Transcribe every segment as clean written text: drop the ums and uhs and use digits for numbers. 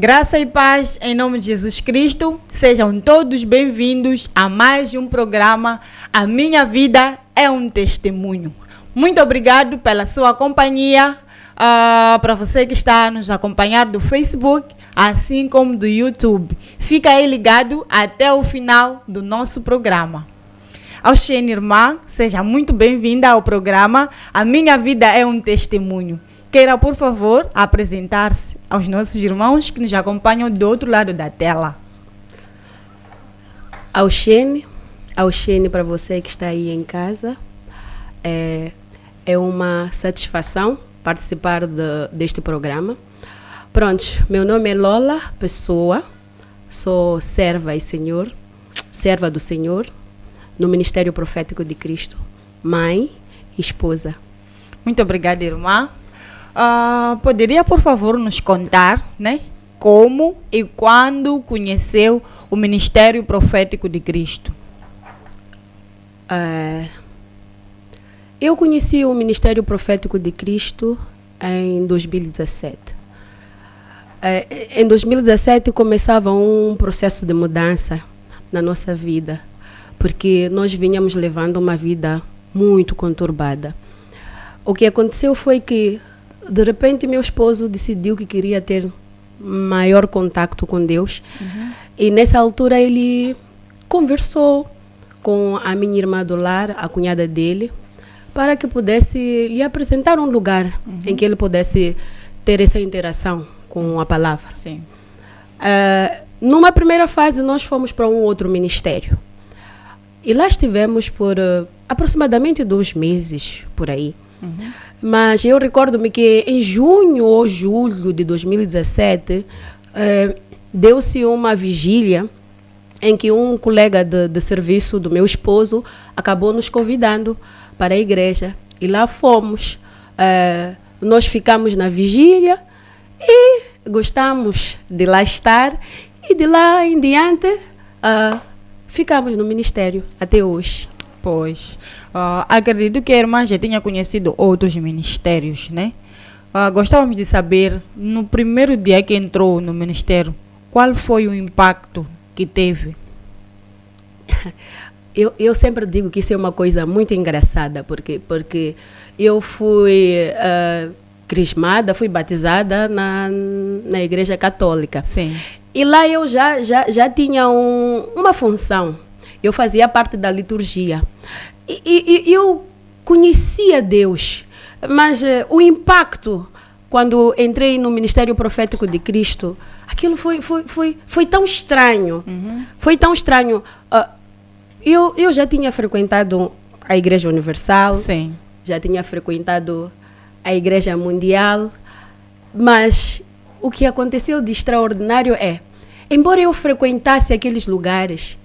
Graça e paz em nome de Jesus Cristo. Sejam todos bem-vindos a mais um programa A Minha Vida é um Testemunho. Muito obrigado pela sua companhia. Para você que está a nos acompanhar do Facebook, assim como do YouTube. Fica aí ligado até o final do nosso programa. Auxene, irmã, seja muito bem-vinda ao programa A Minha Vida é um Testemunho. Queira, por favor, apresentar-se aos nossos irmãos que nos acompanham do outro lado da tela. Auxene para você que está aí em casa. É uma satisfação participar deste programa. Pronto, meu nome é Lola Pessoa, sou serva do Senhor, no Ministério Profético de Cristo, mãe e esposa. Muito obrigada, irmã. Poderia, por favor, nos contar, como e quando conheceu o Ministério Profético de Cristo? Eu conheci o Ministério Profético de Cristo em 2017. Em 2017 começava um processo de mudança na nossa vida, porque nós vinhamos levando uma vida muito conturbada. O que aconteceu foi que, de repente, meu esposo decidiu que queria ter maior contato com Deus. E nessa altura ele conversou com a minha irmã do lar, a cunhada dele, para que pudesse lhe apresentar um lugar em que ele pudesse ter essa interação com a palavra. Sim. Numa primeira fase, nós fomos para um outro ministério. E lá estivemos por aproximadamente 2 meses, por aí. Mas eu recordo-me que em junho ou julho de 2017, deu-se uma vigília em que um colega de serviço do meu esposo acabou nos convidando para a igreja. E lá fomos. Nós ficamos na vigília e gostamos de lá estar. E de lá em diante, ficamos no ministério até hoje. Pois, acredito que a irmã já tinha conhecido outros ministérios, né? Gostávamos de saber, no primeiro dia que entrou no ministério, qual foi o impacto que teve? Eu sempre digo que isso é uma coisa muito engraçada, porque eu fui crismada, fui batizada na Igreja Católica. Sim. E lá eu já tinha uma função. Eu fazia parte da liturgia. E eu conhecia Deus, mas o impacto, quando entrei no Ministério Profético de Cristo, aquilo foi tão estranho. Foi tão estranho. Eu já tinha frequentado a Igreja Universal. Sim. Já tinha frequentado a Igreja Mundial, mas o que aconteceu de extraordinário embora eu frequentasse aqueles lugares,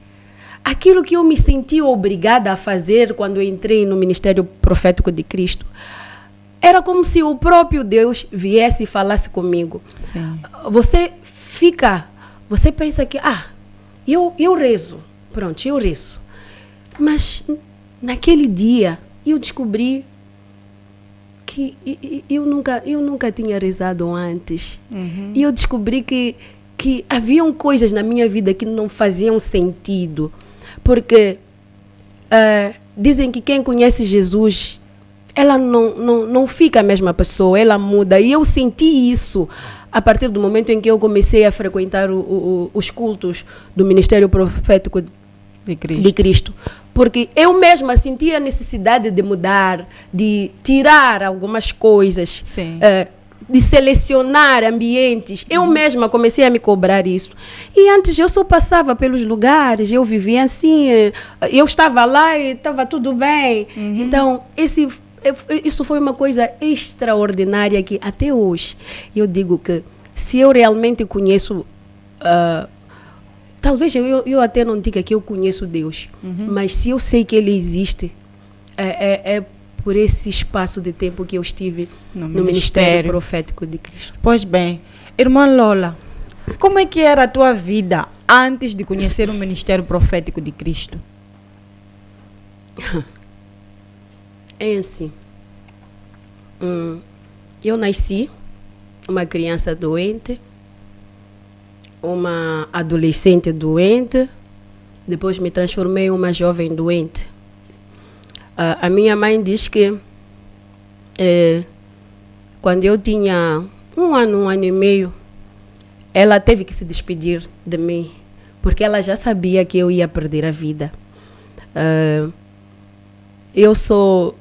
aquilo que eu me senti obrigada a fazer quando eu entrei no Ministério Profético de Cristo, era como se o próprio Deus viesse e falasse comigo. Sim. Você pensa que, eu rezo, pronto, eu rezo. Mas naquele dia eu descobri que eu nunca tinha rezado antes. E eu descobri que haviam coisas na minha vida que não faziam sentido. Porque dizem que quem conhece Jesus, ela não fica a mesma pessoa, ela muda. E eu senti isso a partir do momento em que eu comecei a frequentar os cultos do Ministério Profético de Cristo. Porque eu mesma sentia a necessidade de mudar, de tirar algumas coisas, de selecionar ambientes. Eu mesma comecei a me cobrar isso. E antes eu só passava pelos lugares, eu vivia assim, eu estava lá e estava tudo bem. Então, isso foi uma coisa extraordinária que até hoje eu digo que se eu realmente conheço, talvez eu até não diga que eu conheço Deus, mas se eu sei que Ele existe, é por esse espaço de tempo que eu estive no Ministério Profético de Cristo. Pois bem, irmã Lola, como é que era a tua vida antes de conhecer o Ministério Profético de Cristo? É assim. Eu nasci uma criança doente, uma adolescente doente, depois me transformei em uma jovem doente. A minha mãe diz que quando eu tinha um ano e meio, ela teve que se despedir de mim, porque ela já sabia que eu ia perder a vida. Eu sou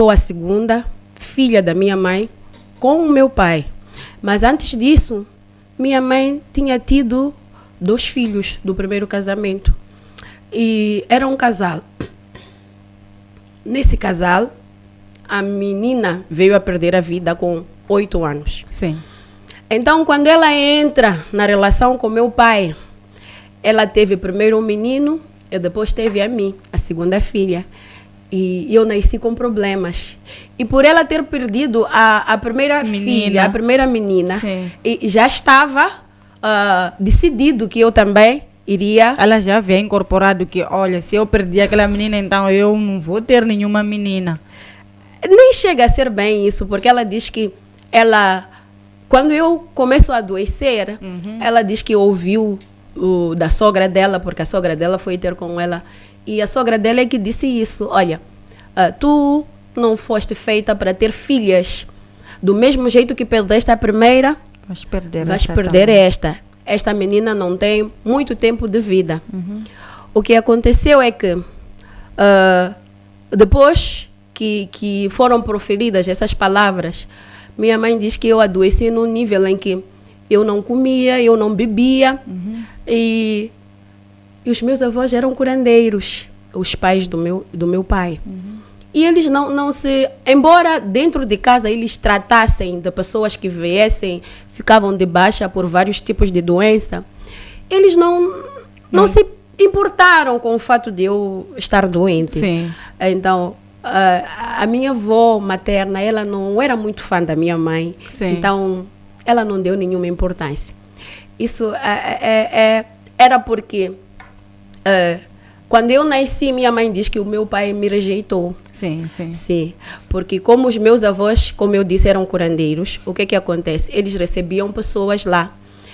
a segunda filha da minha mãe com o meu pai. Mas antes disso, minha mãe tinha tido 2 filhos do primeiro casamento. E era um casal. Nesse casal, a menina veio a perder a vida com 8 anos. Sim. Então, quando ela entra na relação com meu pai, ela teve primeiro um menino e depois teve a mim, a segunda filha. E eu nasci com problemas. E por ela ter perdido a primeira filha, a primeira menina, e já estava decidido que eu também iria... Ela já havia incorporado que, olha, se eu perdi aquela menina, então eu não vou ter nenhuma menina. Nem chega a ser bem isso, porque ela diz que ela... Quando eu começo a adoecer, ela diz que ouviu da sogra dela, porque a sogra dela foi ter com ela. E a sogra dela é que disse isso. Olha, tu não foste feita para ter filhas. Do mesmo jeito que perdeste a primeira, vais perder esta. Esta menina não tem muito tempo de vida. O que aconteceu é que, depois que foram proferidas essas palavras, minha mãe diz que eu adoeci num nível em que eu não comia, eu não bebia. E os meus avós eram curandeiros, os pais do meu pai. E eles não se... Embora dentro de casa eles tratassem de pessoas que viessem, ficavam de baixa por vários tipos de doença, eles não se importaram com o fato de eu estar doente. Sim. Então, a minha avó materna, ela não era muito fã da minha mãe. Sim. Então, ela não deu nenhuma importância. Isso era porque... quando eu nasci, minha mãe diz que o meu pai me rejeitou. Sim. Sim, porque como os meus avós, como eu disse, eram curandeiros, o que acontece? Eles recebiam pessoas lá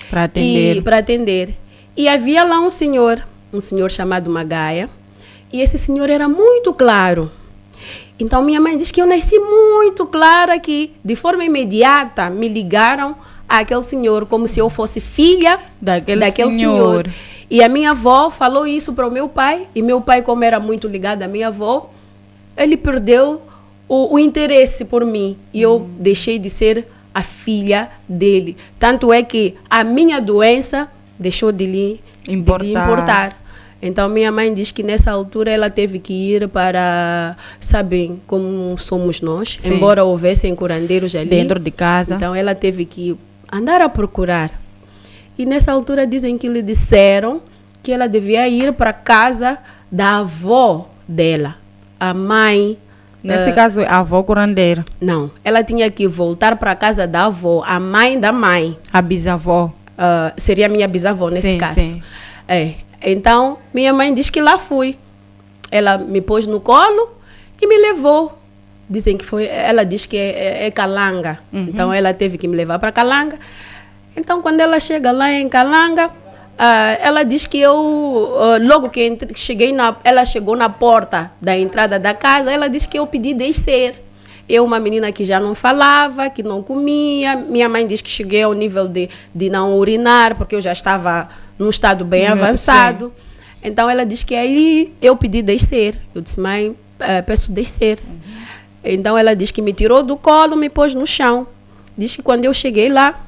para atender. E havia lá um senhor chamado Magaia, e esse senhor era muito claro. Então minha mãe diz que eu nasci muito clara, que de forma imediata me ligaram àquele senhor, como se eu fosse filha daquele senhor. E a minha avó falou isso para o meu pai, e meu pai, como era muito ligado à minha avó, ele perdeu o interesse por mim, e eu deixei de ser a filha dele. Tanto é que a minha doença deixou de lhe importar. Então minha mãe diz que nessa altura ela teve que ir para, sabem como somos nós, sim, embora houvessem curandeiros ali dentro de casa. Então ela teve que andar a procurar. E nessa altura dizem que lhe disseram que ela devia ir para a casa da avó dela, a mãe. Nesse caso, a avó curandeira? Não, ela tinha que voltar para a casa da avó, a mãe da mãe. A bisavó? Seria a minha bisavó nesse caso. Sim. Então, minha mãe diz que lá fui. Ela me pôs no colo e me levou. Dizem que foi, ela diz que é Calanga. Então, ela teve que me levar para Calanga. Então, quando ela chega lá em Calanga, ela diz que eu, logo que cheguei, ela chegou na porta da entrada da casa, ela disse que eu pedi descer. Eu, uma menina que já não falava, que não comia, minha mãe diz que cheguei ao nível de não urinar, porque eu já estava num estado bem avançado. Sim. Então, ela diz que aí eu pedi descer. Eu disse, mãe, peço descer. Então, ela diz que me tirou do colo, me pôs no chão. Diz que quando eu cheguei lá,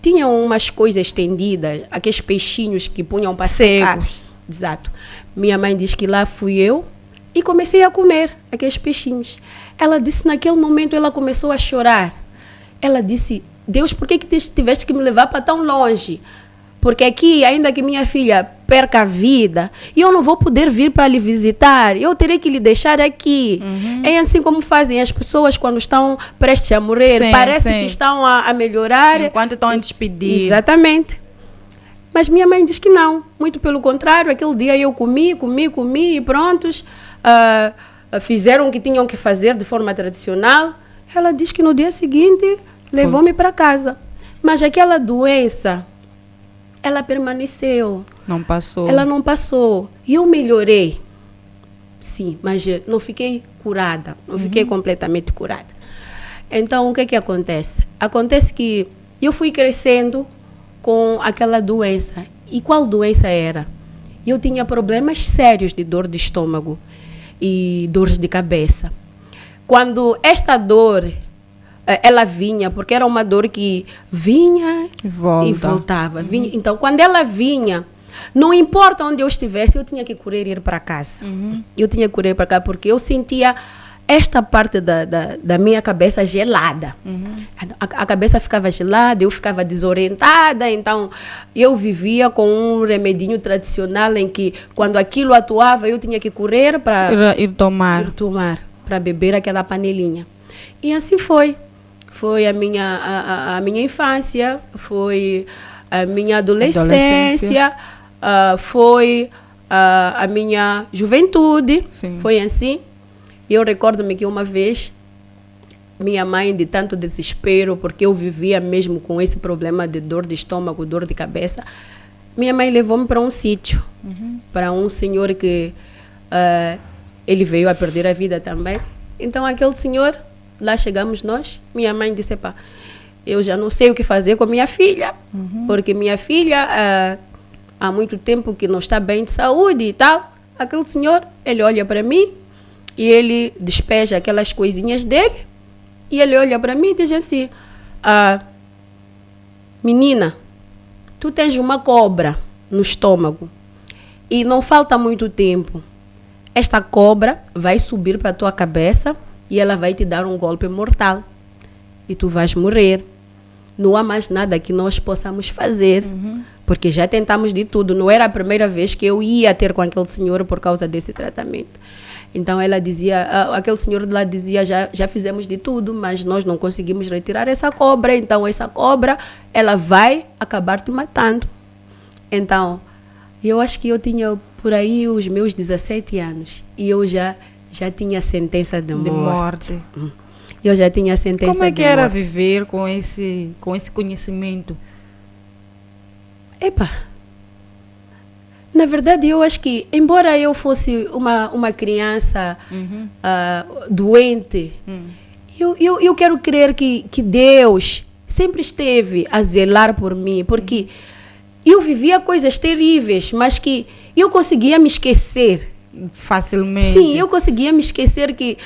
tinham umas coisas estendidas, aqueles peixinhos que punham para secar. Exato. Minha mãe diz que lá fui eu e comecei a comer aqueles peixinhos. Ela disse, naquele momento, ela começou a chorar. Ela disse, Deus, por que tiveste que me levar para tão longe? Porque aqui, ainda que minha filha perca a vida, e eu não vou poder vir para lhe visitar, eu terei que lhe deixar aqui. É assim como fazem as pessoas quando estão prestes a morrer. Sim, parece que estão a melhorar. Enquanto estão a despedir. Exatamente. Mas minha mãe diz que não. Muito pelo contrário, aquele dia eu comi e prontos. Fizeram o que tinham que fazer de forma tradicional. Ela diz que no dia seguinte levou-me para casa. Mas aquela doença ela permaneceu. Não passou. Ela não passou. E eu melhorei. Sim, mas não fiquei curada. Não fiquei completamente curada. Então, o que acontece? Acontece que eu fui crescendo com aquela doença. E qual doença era? Eu tinha problemas sérios de dor de estômago e dores de cabeça. Quando esta dor, ela vinha, porque era uma dor que vinha e voltava. Vinha. Então, quando ela vinha, não importa onde eu estivesse, eu tinha que correr e ir para casa. Eu tinha que correr para cá, porque eu sentia esta parte da minha cabeça gelada. A cabeça ficava gelada, eu ficava desorientada, então eu vivia com um remedinho tradicional em que quando aquilo atuava, eu tinha que correr para ir tomar, para beber aquela panelinha. E assim foi. Foi a minha infância, foi a minha adolescência. Foi a minha juventude. Sim. Foi assim. Eu recordo-me que uma vez, minha mãe, de tanto desespero, porque eu vivia mesmo com esse problema de dor de estômago, dor de cabeça, minha mãe levou-me para um sítio, para um senhor que ele veio a perder a vida também. Então, aquele senhor, lá chegamos nós, minha mãe disse, pá, eu já não sei o que fazer com minha filha, porque minha filha há muito tempo que não está bem de saúde e tal. Aquele senhor, ele olha para mim, e ele despeja aquelas coisinhas dele, e ele olha para mim e diz assim, menina, tu tens uma cobra no estômago, e não falta muito tempo. Esta cobra vai subir para a tua cabeça, e ela vai te dar um golpe mortal, e tu vais morrer. Não há mais nada que nós possamos fazer, porque já tentamos de tudo. Não era a primeira vez que eu ia ter com aquele senhor por causa desse tratamento. Então ela dizia, aquele senhor de lá dizia, já fizemos de tudo, mas nós não conseguimos retirar essa cobra, então essa cobra, ela vai acabar te matando. Então, eu acho que eu tinha por aí os meus 17 anos, e eu já tinha sentença de morte. Eu já tinha sentença de morte. Como é que era viver com esse conhecimento? Epa, na verdade, eu acho que, embora eu fosse uma criança doente, eu quero crer que Deus sempre esteve a zelar por mim, porque eu vivia coisas terríveis, mas que eu conseguia me esquecer. Facilmente. Sim, eu conseguia me esquecer que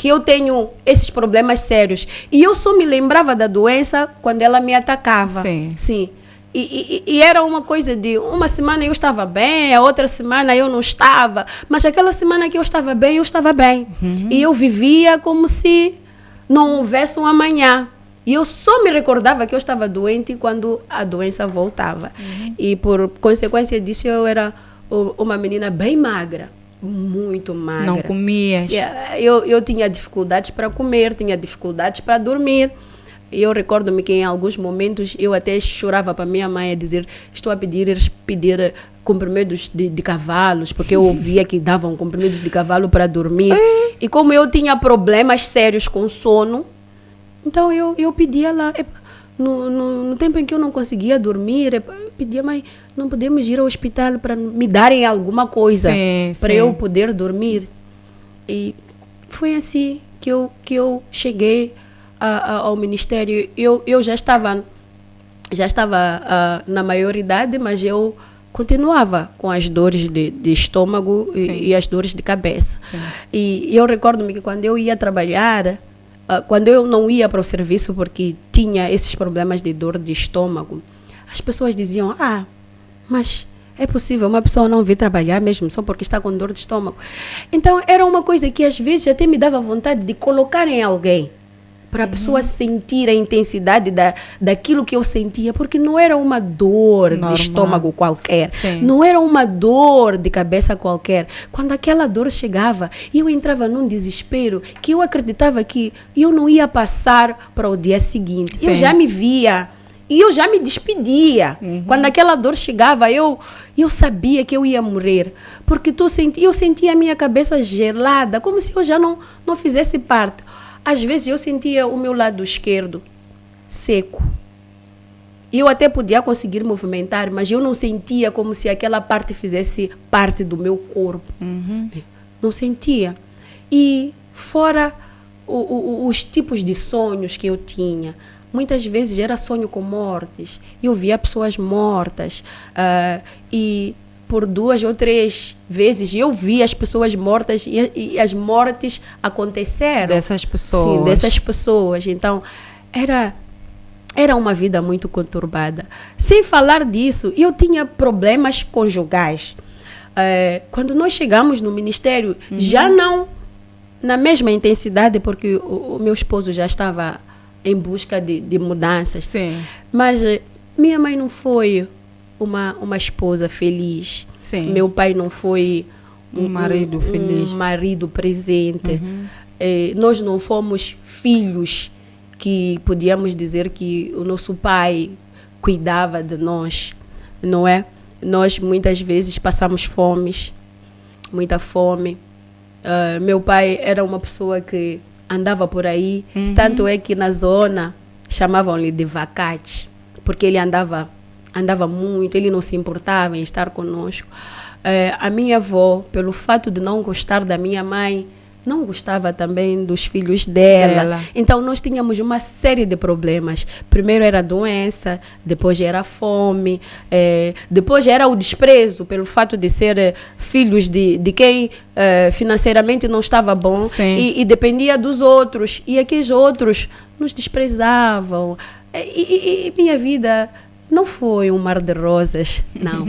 eu tenho esses problemas sérios. E eu só me lembrava da doença quando ela me atacava. Sim. E era uma coisa de uma semana eu estava bem, a outra semana eu não estava. Mas aquela semana que eu estava bem, eu estava bem. E eu vivia como se não houvesse um amanhã. E eu só me recordava que eu estava doente quando a doença voltava. E por consequência disso, eu era uma menina bem magra. Muito magra. Não comias? Eu tinha dificuldades para comer, tinha dificuldades para dormir. E eu recordo-me que em alguns momentos eu até chorava para minha mãe a dizer, estou a pedir comprimidos de cavalos, porque eu ouvia que davam comprimidos de cavalo para dormir. E como eu tinha problemas sérios com sono, então eu pedia lá, no tempo em que eu não conseguia dormir, eu pedia, mãe, não podemos ir ao hospital para me darem alguma coisa para eu poder dormir. E foi assim que eu cheguei ao ministério. Eu já estava na maioridade, mas eu continuava com as dores de estômago e as dores de cabeça. E eu recordo-me que quando eu ia trabalhar, quando eu não ia para o serviço porque tinha esses problemas de dor de estômago, as pessoas diziam, mas é possível uma pessoa não vir trabalhar mesmo só porque está com dor de estômago. Então era uma coisa que às vezes até me dava vontade de colocar em alguém, para a pessoa sentir a intensidade daquilo que eu sentia, porque não era uma dor de estômago qualquer, não era uma dor de cabeça qualquer. Quando aquela dor chegava, eu entrava num desespero que eu acreditava que eu não ia passar para o dia seguinte. Eu já me via e eu já me despedia. Quando aquela dor chegava, eu sabia que eu ia morrer, porque eu sentia a minha cabeça gelada, como se eu já não fizesse parte. Às vezes eu sentia o meu lado esquerdo seco. Eu até podia conseguir movimentar, mas eu não sentia como se aquela parte fizesse parte do meu corpo. Não sentia. E fora os tipos de sonhos que eu tinha, muitas vezes era sonho com mortes. Eu via pessoas mortas e por 2 ou 3 vezes eu vi as pessoas mortas e as mortes aconteceram. Dessas pessoas. Sim, dessas pessoas. Então, era uma vida muito conturbada. Sem falar disso, eu tinha problemas conjugais. Quando nós chegamos no ministério, já não na mesma intensidade, porque o meu esposo já estava em busca de mudanças. Sim. Mas minha mãe não foi uma esposa feliz. Sim. Meu pai não foi um marido feliz. Um marido presente. Nós não fomos filhos que podíamos dizer que o nosso pai cuidava de nós, não é? Nós muitas vezes passamos fomes, muita fome. Meu pai era uma pessoa que andava por aí, tanto é que na zona chamavam-lhe de vacate, porque ele andava muito, ele não se importava em estar conosco. A minha avó, pelo fato de não gostar da minha mãe, não gostava também dos filhos dela. Então, nós tínhamos uma série de problemas. Primeiro era a doença, depois era a fome, depois era o desprezo pelo fato de ser filhos de quem financeiramente não estava bom e dependia dos outros. E aqueles outros nos desprezavam. E minha vida não foi um mar de rosas. Não.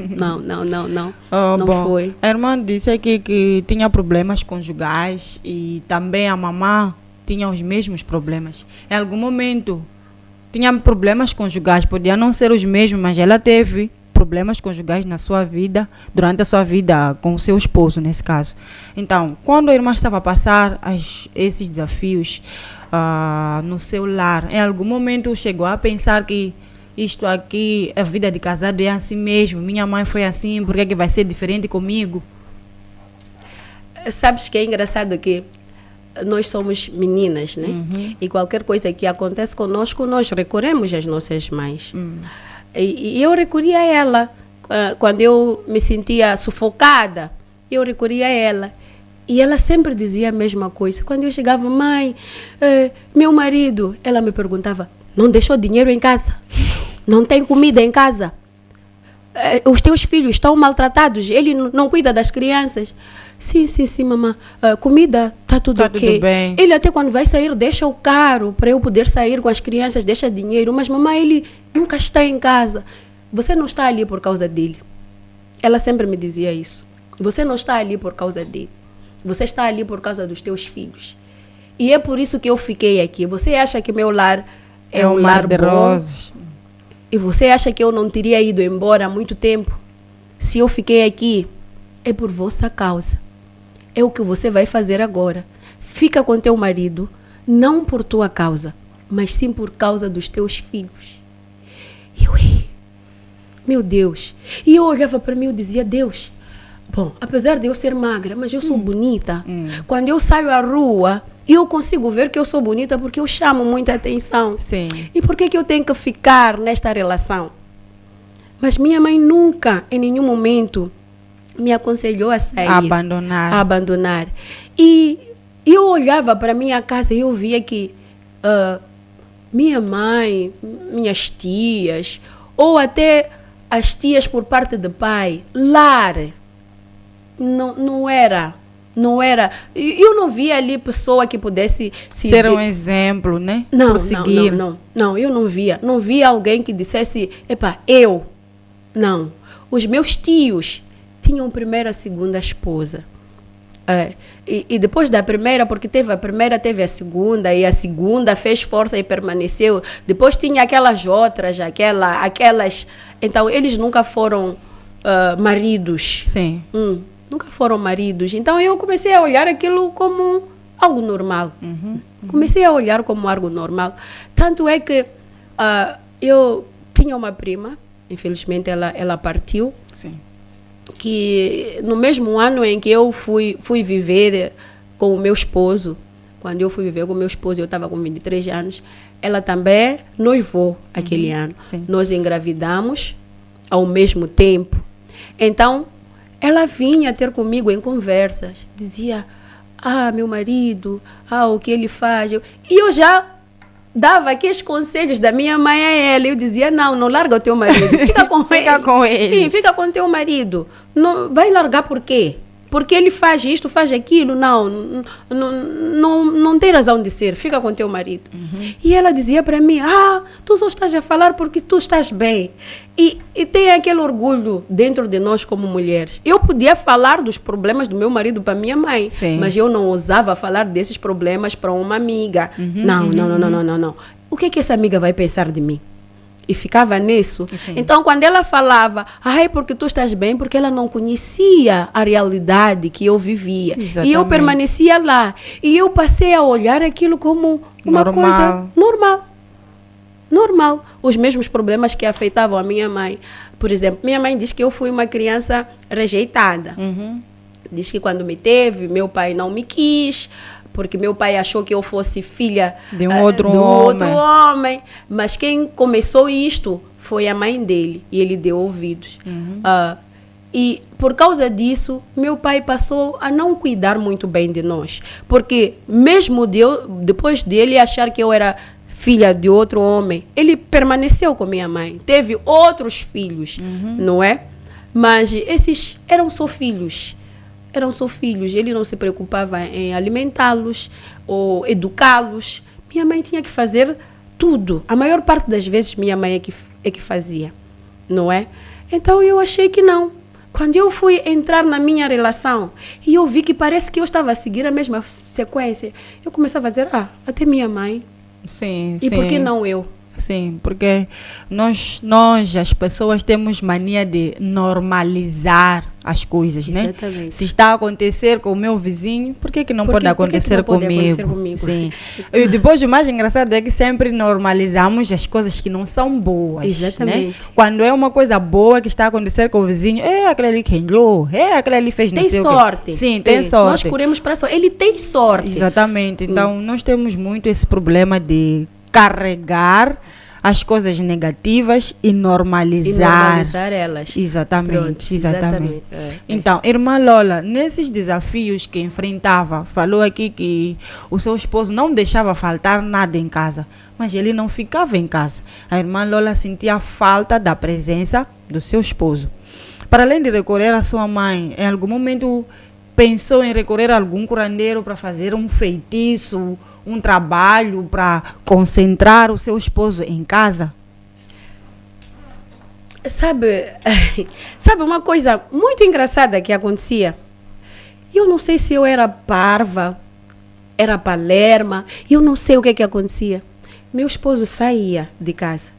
Não foi. A irmã disse aqui que tinha problemas conjugais e também a mamã tinha os mesmos problemas. Em algum momento tinha problemas conjugais, podia não ser os mesmos, mas ela teve problemas conjugais na sua vida, durante a sua vida com o seu esposo, nesse caso. Então, quando a irmã estava a passar esses desafios no seu lar, em algum momento chegou a pensar que isto aqui, a vida de casado é assim mesmo, minha mãe foi assim, por que vai ser diferente comigo? Sabes que é engraçado que nós somos meninas, né? E qualquer coisa que acontece conosco, nós recorremos às nossas mães. E eu recorria a ela. Quando eu me sentia sufocada, eu recorria a ela. E ela sempre dizia a mesma coisa. Quando eu chegava, mãe, meu marido, ela me perguntava, não deixou dinheiro em casa? Não tem comida em casa? Os teus filhos estão maltratados? Ele não cuida das crianças? Sim, mamãe. Comida, está tudo ok. Tudo bem. Ele até quando vai sair deixa o caro para eu poder sair com as crianças, deixa dinheiro. Mas mamãe, ele nunca está em casa. Você não está ali por causa dele. Ela sempre me dizia isso. Você não está ali por causa dele. Você está ali por causa dos teus filhos. E é por isso que eu fiquei aqui. Você acha que meu lar é um lar de bom? rosas. E você acha que eu não teria ido embora há muito tempo? Se eu fiquei aqui, é por vossa causa. É o que você vai fazer agora. Fica com teu marido, não por tua causa, mas sim por causa dos teus filhos. Meu Deus. E eu olhava para mim e dizia, Deus, bom, apesar de eu ser magra, mas eu sou bonita. Quando eu saio à rua, eu consigo ver que eu sou bonita porque eu chamo muita atenção. Sim. E por que eu tenho que ficar nesta relação? Mas minha mãe nunca, em nenhum momento, me aconselhou a sair. A abandonar. E eu olhava para minha casa e eu via que minha mãe, minhas tias, ou até as tias por parte de pai, lar, não era. Eu não via ali pessoa que pudesse ser um exemplo, né? Não, eu não via. Não via alguém que dissesse, eu. Não. Os meus tios tinham primeira, segunda esposa. E depois da primeira, porque teve a primeira, teve a segunda, e a segunda fez força e permaneceu. Depois tinha aquelas outras, aquelas. Então, eles nunca foram maridos. Sim. Nunca foram maridos. Então, eu comecei a olhar aquilo como algo normal. Comecei a olhar como algo normal. Tanto é que eu tinha uma prima, infelizmente ela partiu. Sim. Que no mesmo ano em que eu fui viver com o meu esposo, Quando eu fui viver com meu esposo, eu estava com 23 anos. Ela também noivou aquele ano. Sim. Nós engravidamos ao mesmo tempo. Então, ela vinha ter comigo em conversas. Dizia, meu marido, o que ele faz. E eu já dava aqui os conselhos da minha mãe a ela. Eu dizia, não larga o teu marido. Fica com ele. Fica com ele. Sim, fica com o teu marido. Não, vai largar por quê? Porque ele faz isto, faz aquilo. Não tem razão de ser. Fica com teu marido. E ela dizia para mim, tu só estás a falar porque tu estás bem. E tem aquele orgulho dentro de nós como mulheres. Eu podia falar dos problemas do meu marido para minha mãe. Sim. Mas eu não ousava falar desses problemas para uma amiga. Não. O que essa amiga vai pensar de mim? E ficava nisso. Sim. Então, quando ela falava, porque tu estás bem, porque ela não conhecia a realidade que eu vivia. Exatamente. E eu permanecia lá. E eu passei a olhar aquilo como uma coisa normal. Os mesmos problemas que afetavam a minha mãe. Por exemplo, minha mãe diz que eu fui uma criança rejeitada. Diz que quando me teve, meu pai não me quis, porque meu pai achou que eu fosse filha de um outro homem. Mas quem começou isto foi a mãe dele, e ele deu ouvidos. E por causa disso, meu pai passou a não cuidar muito bem de nós. Porque mesmo depois dele achar que eu era filha de outro homem, ele permaneceu com minha mãe. Teve outros filhos, não é? Mas esses eram só filhos. Ele não se preocupava em alimentá-los ou educá-los. Minha mãe tinha que fazer tudo. A maior parte das vezes minha mãe é que fazia, não é? Então eu achei que não. Quando eu fui entrar na minha relação e eu vi que parece que eu estava a seguir a mesma sequência, eu começava a dizer, até minha mãe. Sim. E por que não eu? Sim, porque nós, as pessoas, temos mania de normalizar as coisas, Exatamente. né? Se está a acontecer com o meu vizinho, por que não pode acontecer comigo? Sim. E depois, o mais engraçado é que sempre normalizamos as coisas que não são boas. Exatamente. Né? Quando é uma coisa boa que está a acontecer com o vizinho, aquele ali que rendeu, aquele ali fez não sei o quê. Tem sorte. Sim, tem sorte. Nós corremos para a sorte. Ele tem sorte. Exatamente. Então, nós temos muito esse problema de carregar as coisas negativas e normalizar elas. Exatamente. Pronto, exatamente. Então, irmã Lola, nesses desafios que enfrentava, falou aqui que o seu esposo não deixava faltar nada em casa, mas ele não ficava em casa. A irmã Lola sentia falta da presença do seu esposo. Para além de recorrer à sua mãe, em algum momento pensou em recorrer a algum curandeiro para fazer um feitiço, um trabalho para concentrar o seu esposo em casa? Sabe uma coisa muito engraçada que acontecia? Eu não sei se eu era parva, era palerma, eu não sei o que acontecia. Meu esposo saía de casa.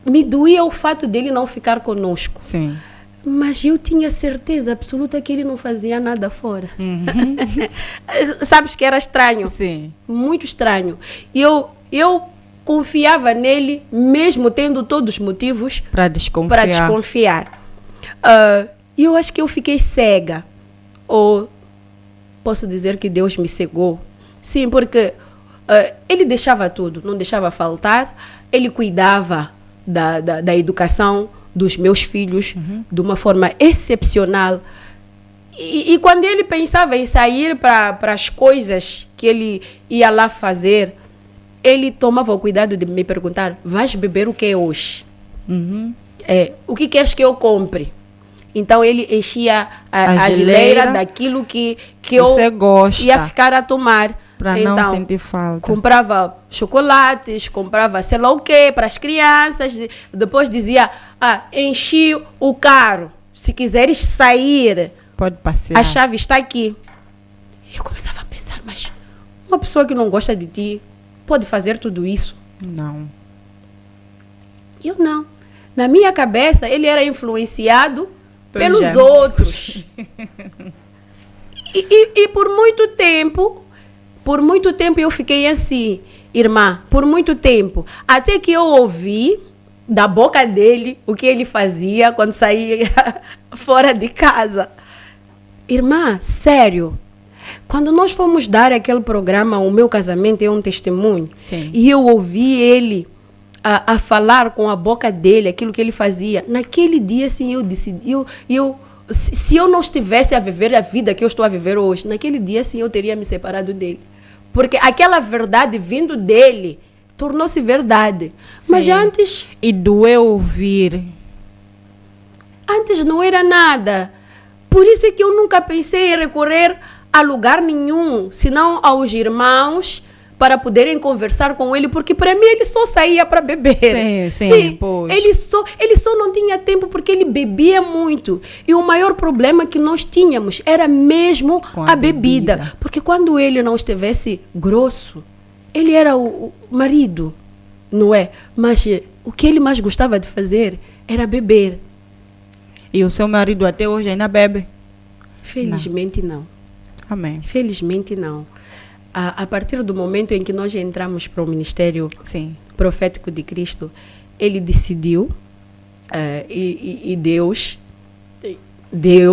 Me doía o fato dele não ficar conosco. Sim. Mas eu tinha certeza absoluta que ele não fazia nada fora. Sabes que era estranho? Sim. Muito estranho. E eu confiava nele, mesmo tendo todos os motivos para desconfiar. E eu acho que eu fiquei cega. Ou posso dizer que Deus me cegou. Sim, porque ele deixava tudo, não deixava faltar. Ele cuidava da educação dos meus filhos de uma forma excepcional. E quando ele pensava em sair para as coisas que ele ia lá fazer, ele tomava o cuidado de me perguntar, vais beber o que hoje? O que queres que eu compre? Então ele enchia a geleira daquilo que eu gosta. Ia ficar a tomar. Para então, não sentir falta. Comprava chocolates, comprava sei lá o quê para as crianças. Depois dizia, enchi o carro. Se quiseres sair, pode passear. A chave está aqui. Eu começava a pensar, mas uma pessoa que não gosta de ti pode fazer tudo isso? Não. Eu não. Na minha cabeça, ele era influenciado pelos outros. outros. E por muito tempo eu fiquei assim, irmã, por muito tempo. Até que eu ouvi da boca dele o que ele fazia quando saía fora de casa. Irmã, sério, Quando nós fomos dar aquele programa, O Meu Casamento é um Testemunho, Sim. e eu ouvi ele a falar com a boca dele, aquilo que ele fazia, naquele dia, assim, eu decidi, se eu não estivesse a viver a vida que eu estou a viver hoje, naquele dia, sim, eu teria me separado dele. Porque aquela verdade vindo dele tornou-se verdade. Sim. Mas antes... E doeu ouvir. Antes não era nada. Por isso é que eu nunca pensei em recorrer a lugar nenhum, senão aos irmãos, para poderem conversar com ele, porque para mim ele só saía para beber. Sim, pois. Ele só não tinha tempo porque ele bebia muito. E o maior problema que nós tínhamos era mesmo Com a bebida. Porque quando ele não estivesse grosso, ele era o marido, não é? Mas o que ele mais gostava de fazer era beber. E o seu marido até hoje ainda bebe? Felizmente não. Amém. Felizmente não. A partir do momento em que nós entramos para o Ministério Sim. Profético de Cristo, ele decidiu, e Deus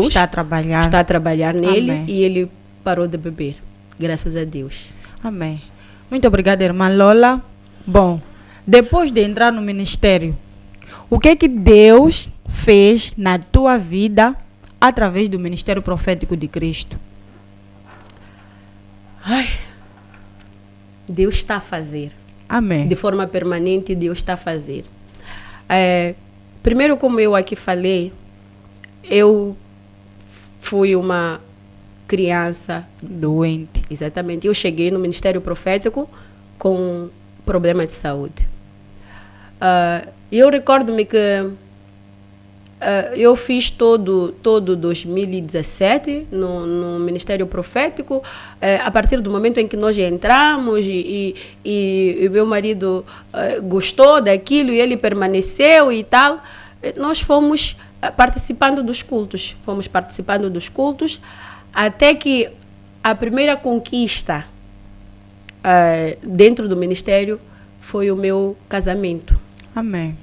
Está a trabalhar. nele. Amém. E ele parou de beber, graças a Deus. Amém. Muito obrigada, irmã Lola. Bom, depois de entrar no ministério, o que Deus fez na tua vida através do Ministério Profético de Cristo? Deus está a fazer. Amém. De forma permanente, Deus está a fazer. Primeiro, como eu aqui falei, eu fui uma criança Doente. Exatamente. Eu cheguei no Ministério Profético com problema de saúde. Eu recordo-me que eu fiz todo 2017 no Ministério Profético. A partir do momento em que nós entramos e meu marido gostou daquilo e ele permaneceu e tal, nós fomos participando dos cultos. Até que a primeira conquista dentro do ministério foi o meu casamento. Amém.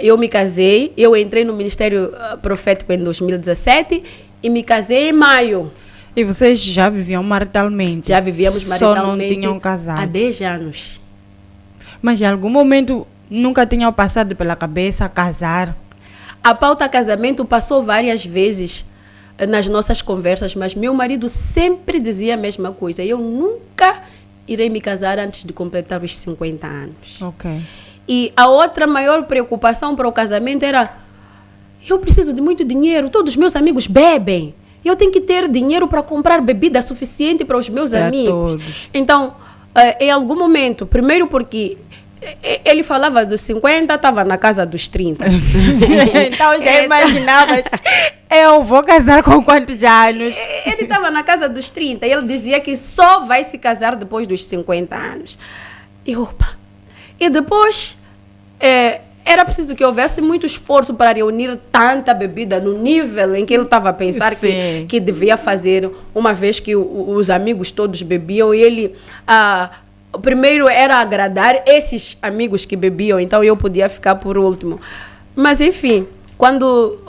Eu me casei, eu entrei no Ministério Profético em 2017 e me casei em maio. E vocês já viviam maritalmente? Já vivíamos maritalmente. Só não tinham casado? Há 10 anos. Mas em algum momento nunca tinham passado pela cabeça casar? A pauta casamento passou várias vezes nas nossas conversas, mas meu marido sempre dizia a mesma coisa. Eu nunca irei me casar antes de completar os 50 anos. Ok. E a outra maior preocupação para o casamento era: eu preciso de muito dinheiro, todos os meus amigos bebem. Eu tenho que ter dinheiro para comprar bebida suficiente para os meus amigos. Todos. Então, em algum momento, primeiro porque ele falava dos 50, estava na casa dos 30. Então já imaginavas, eu vou casar com quantos anos? Ele estava na casa dos 30 e ele dizia que só vai se casar depois dos 50 anos. E depois, era preciso que houvesse muito esforço para reunir tanta bebida no nível em que ele estava a pensar que devia fazer, uma vez que os amigos todos bebiam e ele... primeiro era agradar esses amigos que bebiam, então eu podia ficar por último. Mas, enfim, quando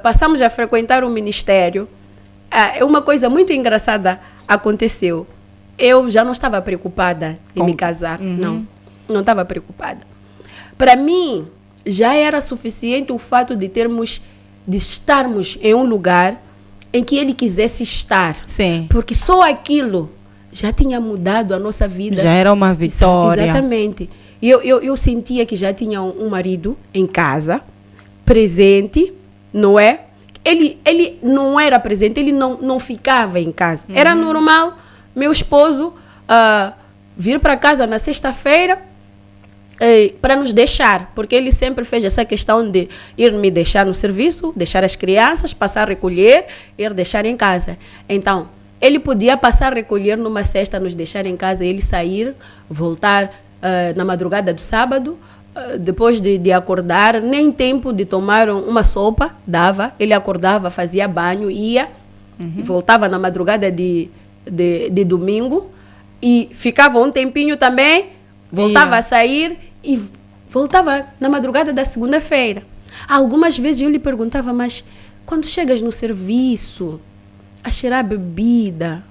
passamos a frequentar o ministério, uma coisa muito engraçada aconteceu. Eu já não estava preocupada em me casar, não estava preocupada. Para mim, já era suficiente o fato de estarmos em um lugar em que ele quisesse estar. Sim. Porque só aquilo já tinha mudado a nossa vida. Já era uma vitória. Exatamente. E eu sentia que já tinha um marido em casa, presente, não é? Ele não era presente, ele não ficava em casa. Era normal meu esposo vir para casa na sexta-feira para nos deixar, porque ele sempre fez essa questão de ir me deixar no serviço, deixar as crianças, passar a recolher, ir deixar em casa. Então, ele podia passar a recolher numa sexta, nos deixar em casa, ele sair, voltar na madrugada do sábado, depois de acordar, nem tempo de tomar uma sopa dava. Ele acordava, fazia banho, ia, e voltava na madrugada de domingo, e ficava um tempinho também, voltava a sair e voltava na madrugada da segunda-feira. Algumas vezes eu lhe perguntava: mas quando chegas no serviço a cheirar bebida,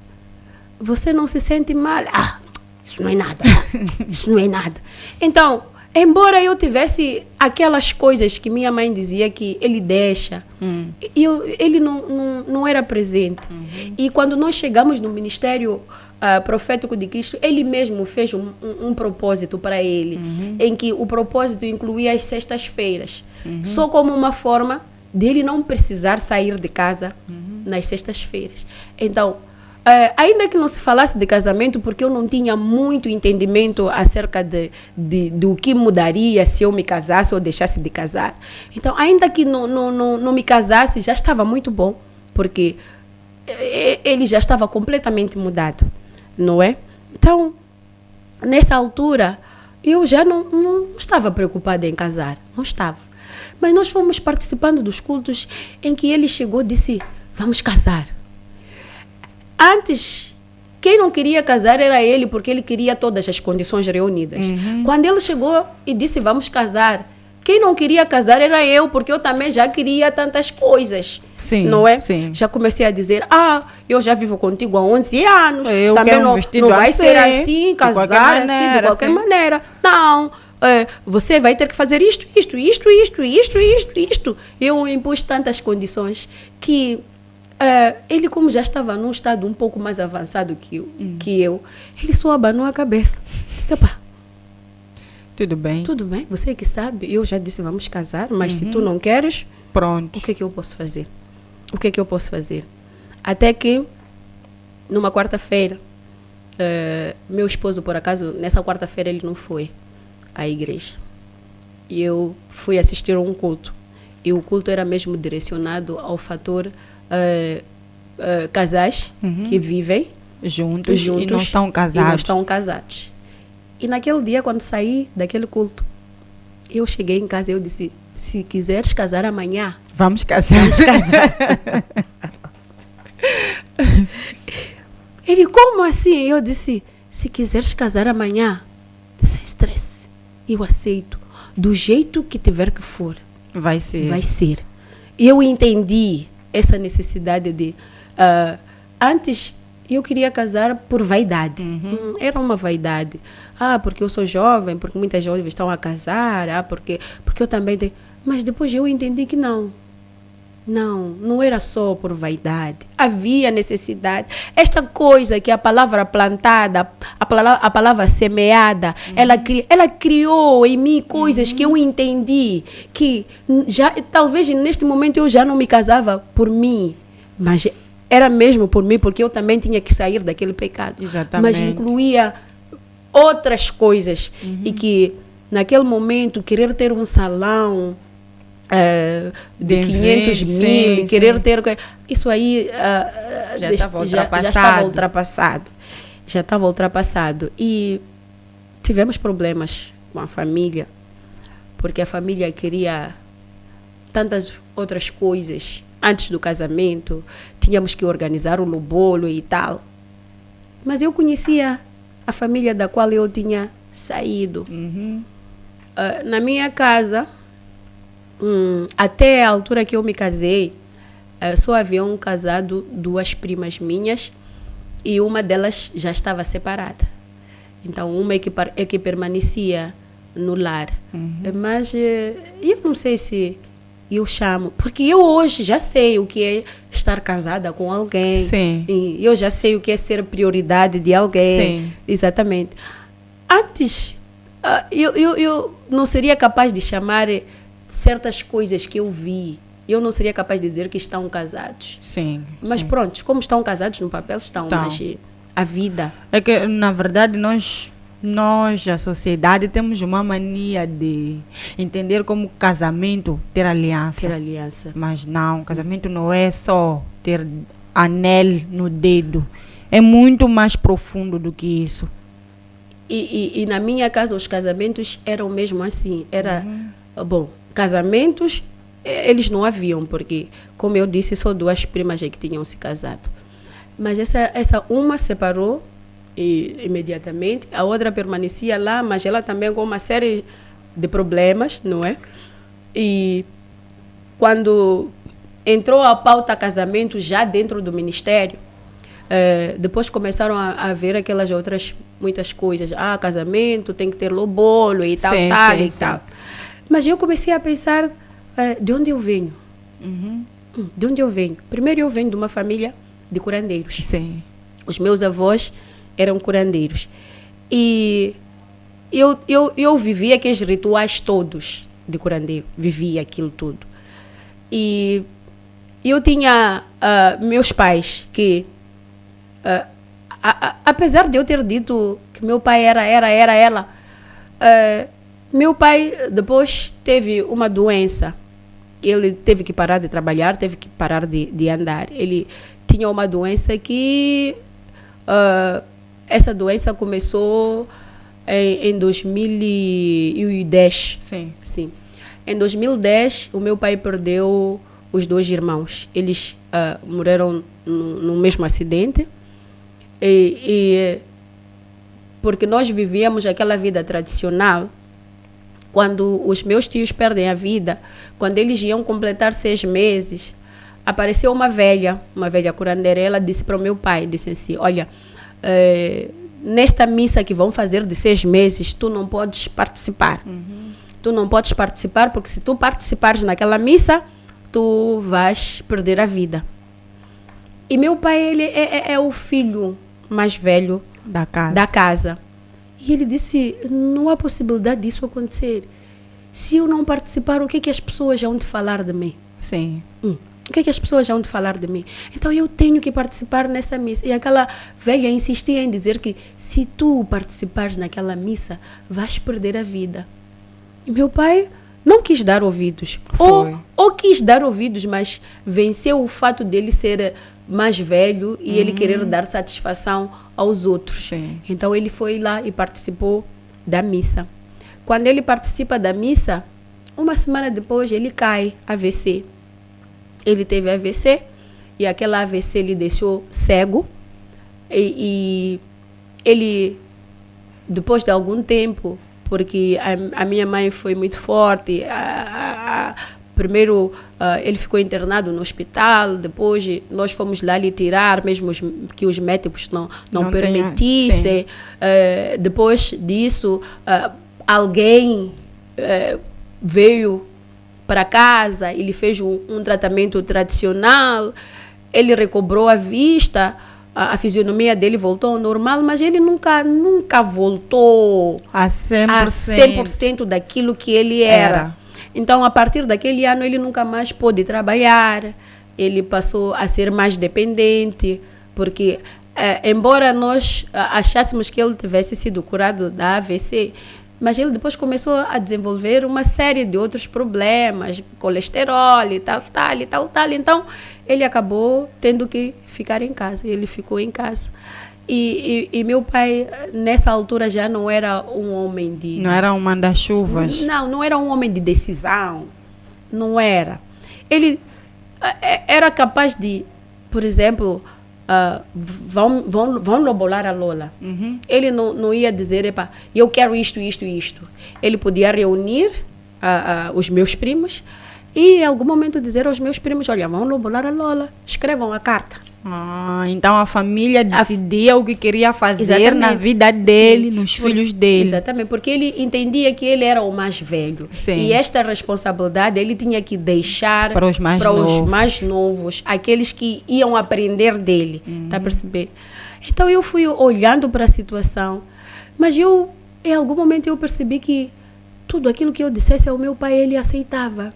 você não se sente mal? Ah, isso não é nada. Isso não é nada. Então, embora eu tivesse aquelas coisas que minha mãe dizia que ele deixa, ele não era presente. E quando nós chegamos no Ministério Profético de Cristo, ele mesmo fez um propósito para ele, em que o propósito incluía as sextas-feiras, só como uma forma dele não precisar sair de casa nas sextas-feiras. Então, ainda que não se falasse de casamento, porque eu não tinha muito entendimento acerca do que mudaria se eu me casasse ou deixasse de casar. Então, ainda que não me casasse, já estava muito bom, porque ele já estava completamente mudado, não é? Então, nessa altura, eu já não estava preocupada em casar, não estava. Mas nós fomos participando dos cultos em que ele chegou e disse, vamos casar. Antes, quem não queria casar era ele, porque ele queria todas as condições reunidas. Quando ele chegou e disse, vamos casar, quem não queria casar era eu, porque eu também já queria tantas coisas. Sim, não é? Sim. Já comecei a dizer, eu já vivo contigo há 11 anos, eu também não vai ser assim, casar assim, de qualquer maneira. Não, você vai ter que fazer isto. Eu impus tantas condições que ele, como já estava num estado um pouco mais avançado que eu, ele só abanou a cabeça. Disse, pá, tudo bem, você que sabe, eu já disse vamos casar, mas se tu não queres, pronto. O que eu posso fazer? Até que, numa quarta-feira, meu esposo, por acaso, nessa quarta-feira ele não foi à igreja. E eu fui assistir a um culto. E o culto era mesmo direcionado ao fator casais que vivem juntos e não estão casados. E naquele dia, quando saí daquele culto, eu cheguei em casa e eu disse, se quiseres casar amanhã, vamos casar. Ele, como assim? Eu disse, se quiseres casar amanhã, sem estresse, eu aceito. Do jeito que tiver que for. Vai ser. Eu entendi essa necessidade de... antes, eu queria casar por vaidade. Era uma vaidade. Porque eu sou jovem, porque muitas jovens estão a casar, porque eu também tenho... Mas depois eu entendi que não. Não era só por vaidade. Havia necessidade. Esta coisa que a palavra plantada, a palavra semeada, ela criou em mim coisas que eu entendi, que talvez neste momento eu já não me casava por mim, mas era mesmo por mim, porque eu também tinha que sair daquele pecado. Exatamente. Mas incluía outras coisas. E que naquele momento querer ter um salão de 500 mil, querer ter... Isso aí já estava ultrapassado. E tivemos problemas com a família, porque a família queria tantas outras coisas. Antes do casamento, tínhamos que organizar o bolo e tal. Mas eu conhecia a família da qual eu tinha saído. Na minha casa... até a altura que eu me casei, só haviam casado 2 primas minhas e uma delas já estava separada. Então, uma é que permanecia no lar. Mas eu não sei se eu chamo, porque eu hoje já sei o que é estar casada com alguém. Sim. E eu já sei o que é ser prioridade de alguém. Sim. Exatamente. Antes, eu não seria capaz de chamar... certas coisas que eu vi, eu não seria capaz de dizer que estão casados. Sim. Mas pronto, como estão casados no papel, estão. Mas a vida... É que, na verdade, nós, a sociedade, temos uma mania de entender como casamento ter aliança. Mas não, casamento não é só ter anel no dedo. É muito mais profundo do que isso. E na minha casa, os casamentos eram mesmo assim. Bom, casamentos, eles não haviam, porque, como eu disse, só 2 primas que tinham se casado. Mas essa uma separou imediatamente, a outra permanecia lá, mas ela também com uma série de problemas, não é? E quando entrou a pauta casamento já dentro do ministério, Depois começaram a ver aquelas outras muitas coisas. Casamento, tem que ter lobolo e tal, Sim, tal sim, e sim. tal. Mas eu comecei a pensar, de onde eu venho? De onde eu venho? Primeiro, eu venho de uma família de curandeiros. Sim. Os meus avós eram curandeiros. E eu vivia aqueles rituais todos de curandeiro. Vivia aquilo tudo. E eu tinha meus pais que, apesar de eu ter dito que meu pai era ela, meu pai depois teve uma doença. Ele teve que parar de trabalhar, teve que parar de andar. Ele tinha uma doença que... essa doença começou em 2010. Sim. Sim. Em 2010, o meu pai perdeu os 2 irmãos. Eles morreram no mesmo acidente. Porque nós vivíamos aquela vida tradicional. Quando os meus tios perdem a vida, quando eles iam completar 6 meses, apareceu uma velha curandeira. Ela disse para o meu pai, disse assim, olha, nesta missa que vão fazer de 6 meses, tu não podes participar. Tu não podes participar, porque se tu participares naquela missa, tu vais perder a vida. E meu pai, ele é o filho mais velho da casa. E ele disse, não há possibilidade disso acontecer. Se eu não participar, o que é que as pessoas vão te falar de mim? Sim. O que é que as pessoas vão te falar de mim? Então eu tenho que participar nessa missa. E aquela velha insistia em dizer que se tu participares naquela missa, vais perder a vida. E meu pai não quis dar ouvidos. Ou quis dar ouvidos, mas venceu o fato dele ser mais velho e ele querer dar satisfação aos outros. Sim. Então ele foi lá e participou da missa. Quando ele participa da missa, uma semana depois ele cai, AVC. Ele teve AVC e aquela AVC lhe deixou cego. E ele, depois de algum tempo, porque a minha mãe foi muito forte, primeiro ele ficou internado no hospital, depois nós fomos lá lhe tirar, mesmo que os médicos não permitissem. Depois disso, alguém veio para casa, ele fez um tratamento tradicional, ele recobrou a vista, a fisionomia dele voltou ao normal, mas ele nunca voltou a 100% daquilo que ele era. Então, a partir daquele ano, ele nunca mais pôde trabalhar, ele passou a ser mais dependente, porque, embora nós achássemos que ele tivesse sido curado da AVC, mas ele depois começou a desenvolver uma série de outros problemas, colesterol e tal. Então, ele acabou tendo que ficar em casa. Ele ficou em casa. E meu pai, nessa altura, já não era um homem de... Não era um manda-chuvas? Não era um homem de decisão. Não era. Ele era capaz de, por exemplo... vão lobolar a Lola. Ele não ia dizer, eu quero isto. Ele podia reunir os meus primos e em algum momento dizer aos meus primos, olha, vão lobolar a Lola, escrevam a carta. Então a família decidia o que queria fazer. Exatamente. Na vida dele, nos filhos dele. Exatamente, porque ele entendia que ele era o mais velho. Sim. E esta responsabilidade ele tinha que deixar para os mais novos, aqueles que iam aprender dele. Tá a perceber? Então eu fui olhando para a situação, mas em algum momento eu percebi que tudo aquilo que eu dissesse ao meu pai, ele aceitava.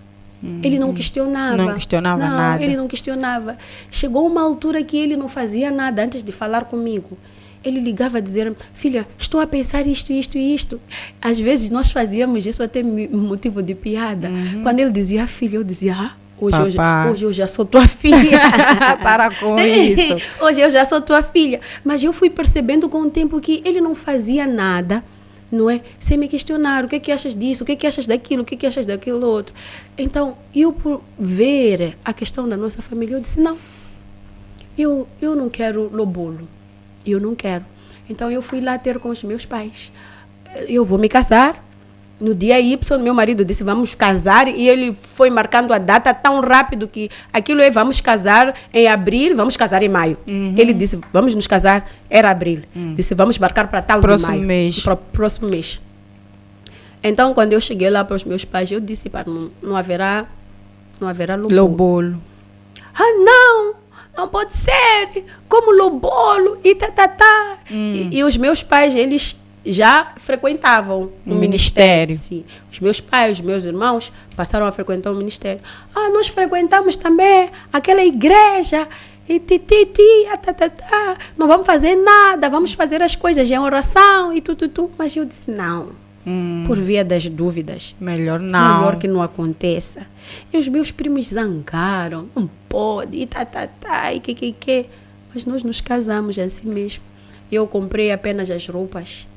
Ele não questionava. Não questionava nada. Ele não questionava. Chegou uma altura que ele não fazia nada antes de falar comigo. Ele ligava a dizer, filha, estou a pensar isto. Às vezes nós fazíamos isso até motivo de piada. Quando ele dizia, filha, eu dizia, hoje eu já sou tua filha. Para com isso. Hoje eu já sou tua filha. Mas eu fui percebendo com o tempo que ele não fazia nada, não é? Sem me questionar, o que é que achas disso, o que é que achas daquilo, o que é que achas daquilo outro. Então, eu por ver a questão da nossa família, eu disse, não, eu não quero lobolo, eu não quero. Então, eu fui lá ter com os meus pais. Eu vou me casar, No dia Y, meu marido disse, vamos casar, e ele foi marcando a data tão rápido que aquilo é, vamos casar em abril, vamos casar em maio. Ele disse, vamos nos casar, era abril. Disse, vamos marcar para tal Próximo de maio. mês. Para próximo mês. Então, quando eu cheguei lá para os meus pais, eu disse, não haverá lobolo. Lobolo. Não pode ser, como lobolo, e tá. E os meus pais, eles já frequentavam o ministério. Sim. Os meus pais, os meus irmãos passaram a frequentar o ministério. Nós frequentamos também aquela igreja, e tá. Não vamos fazer nada, vamos fazer as coisas em oração e tudo. Mas eu disse, não. Por via das dúvidas. Melhor não. Melhor que não aconteça. E os meus primos zangaram. Não pode, e tá, e que. Mas nós nos casamos assim mesmo. Eu comprei apenas as roupas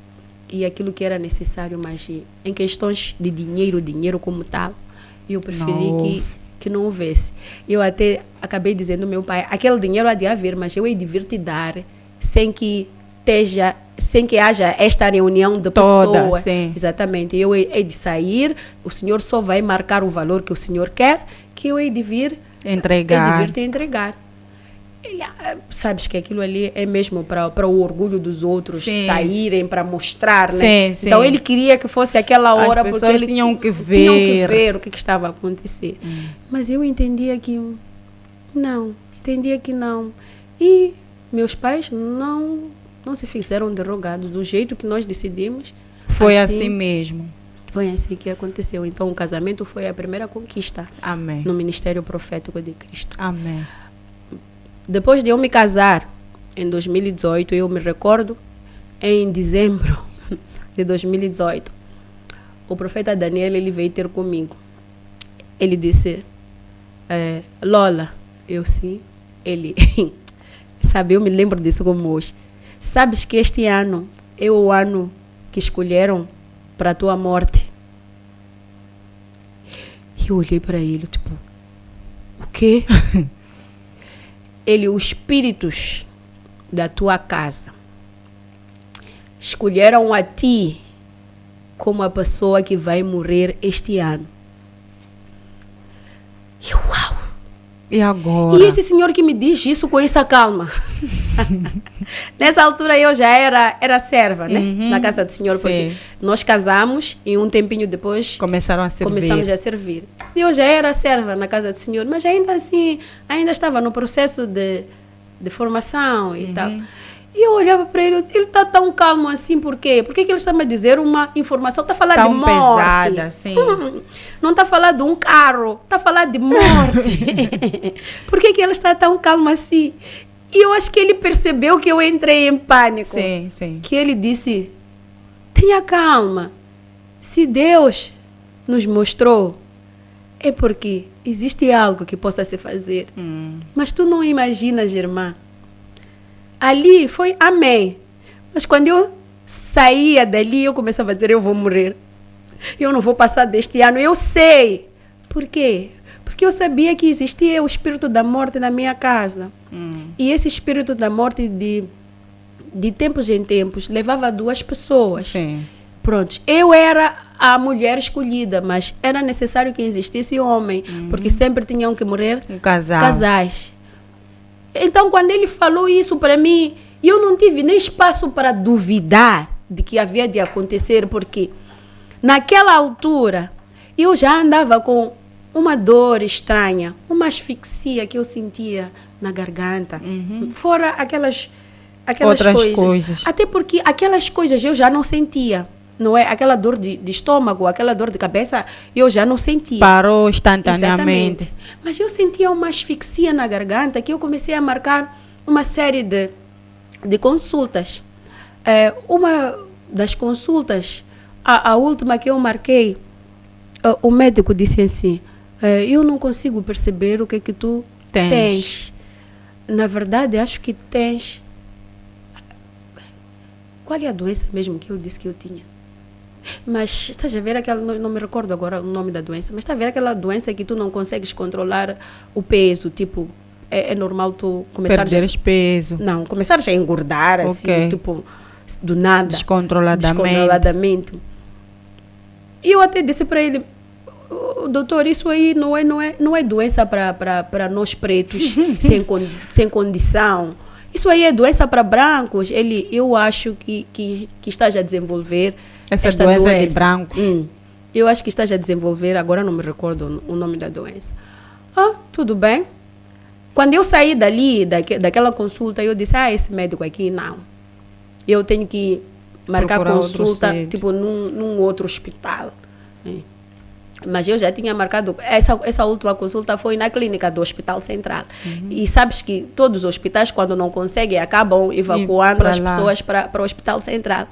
e aquilo que era necessário, mas em questões de dinheiro como tal, eu preferi que não houvesse. Eu até acabei dizendo ao meu pai, aquele dinheiro há de haver, mas eu hei de vir te dar sem que haja esta reunião de pessoas. Sim. Exatamente. Eu hei de sair, o senhor só vai marcar o valor que o senhor quer, que eu hei de vir entregar. Hei de vir te entregar. E, sabes que aquilo ali é mesmo para o orgulho dos outros saírem, para mostrar, né? Sim. Então ele queria que fosse aquela hora, as pessoas porque tinham que ver o que estava a acontecer. Mas eu entendia que não. E meus pais não se fizeram derrogados do jeito que nós decidimos. Foi assim mesmo. Foi assim que aconteceu. Então o casamento foi a primeira conquista. Amém. No ministério profético de Cristo. Amém. Depois de eu me casar, em 2018, eu me recordo, em dezembro de 2018, o profeta Daniel, ele veio ter comigo. Ele disse, Lola, eu sim, ele, sabe, eu me lembro disso como hoje. Sabes que este ano é o ano que escolheram para a tua morte? E eu olhei para ele, tipo, o quê? Os espíritos da tua casa escolheram a ti como a pessoa que vai morrer este ano. E uau! E agora? E esse senhor que me diz isso com essa calma. Nessa altura eu já era serva, né? Na casa do senhor, porque nós casamos e um tempinho depois começamos a servir. E eu já era serva na casa do senhor, mas ainda assim, ainda estava no processo de formação e tal. E eu olhava para ele está tão calmo assim, por quê? Por que ele está me dizer uma informação? Está a falar de morte. Pesada, sim. Não está a falar de um carro, está a falar de morte. Por que ele está tão calmo assim? E eu acho que ele percebeu que eu entrei em pânico. Sim. Que ele disse, tenha calma. Se Deus nos mostrou, é porque existe algo que possa se fazer. Mas tu não imaginas, irmã. Ali foi amém. Mas quando eu saía dali, eu começava a dizer, eu vou morrer. Eu não vou passar deste ano. Eu sei. Por quê? Porque eu sabia que existia o espírito da morte na minha casa. E esse espírito da morte, de tempos em tempos, levava 2 pessoas. Sim. Pronto. Eu era a mulher escolhida, mas era necessário que existisse homem. Porque sempre tinham que morrer casais. Então, quando ele falou isso para mim, eu não tive nem espaço para duvidar de que havia de acontecer, porque naquela altura eu já andava com uma dor estranha, uma asfixia que eu sentia na garganta, fora aquelas outras coisas. Até porque aquelas coisas eu já não sentia. Não é? Aquela dor de estômago, aquela dor de cabeça, eu já não sentia. Parou instantaneamente. Exatamente. Mas eu sentia uma asfixia na garganta que eu comecei a marcar uma série de consultas. Uma das consultas, a última que eu marquei, o médico disse assim, eu não consigo perceber o que é que tu tens. Na verdade, acho que tens... Qual é a doença mesmo que eu disse que eu tinha? Mas estás a ver aquela, não me recordo agora o nome da doença, mas estás a ver aquela doença que tu não consegues controlar o peso, tipo, é normal tu começar perderes peso. Não, começares a engordar, assim, tipo, do nada. Descontroladamente. E eu até disse para ele, doutor, isso aí não é doença para nós pretos, sem condição. Isso aí é doença para brancos. Eu acho que está já a desenvolver essa esta doença de brancos. Eu acho que está já a desenvolver, agora não me recordo o nome da doença. Tudo bem. Quando eu saí daquela consulta, eu disse, esse médico aqui, não. Eu tenho que marcar procurar consulta, tipo, num outro hospital. Mas eu já tinha marcado, essa última consulta foi na clínica do Hospital Central. E sabes que todos os hospitais, quando não conseguem, acabam evacuando as pessoas para o Hospital Central.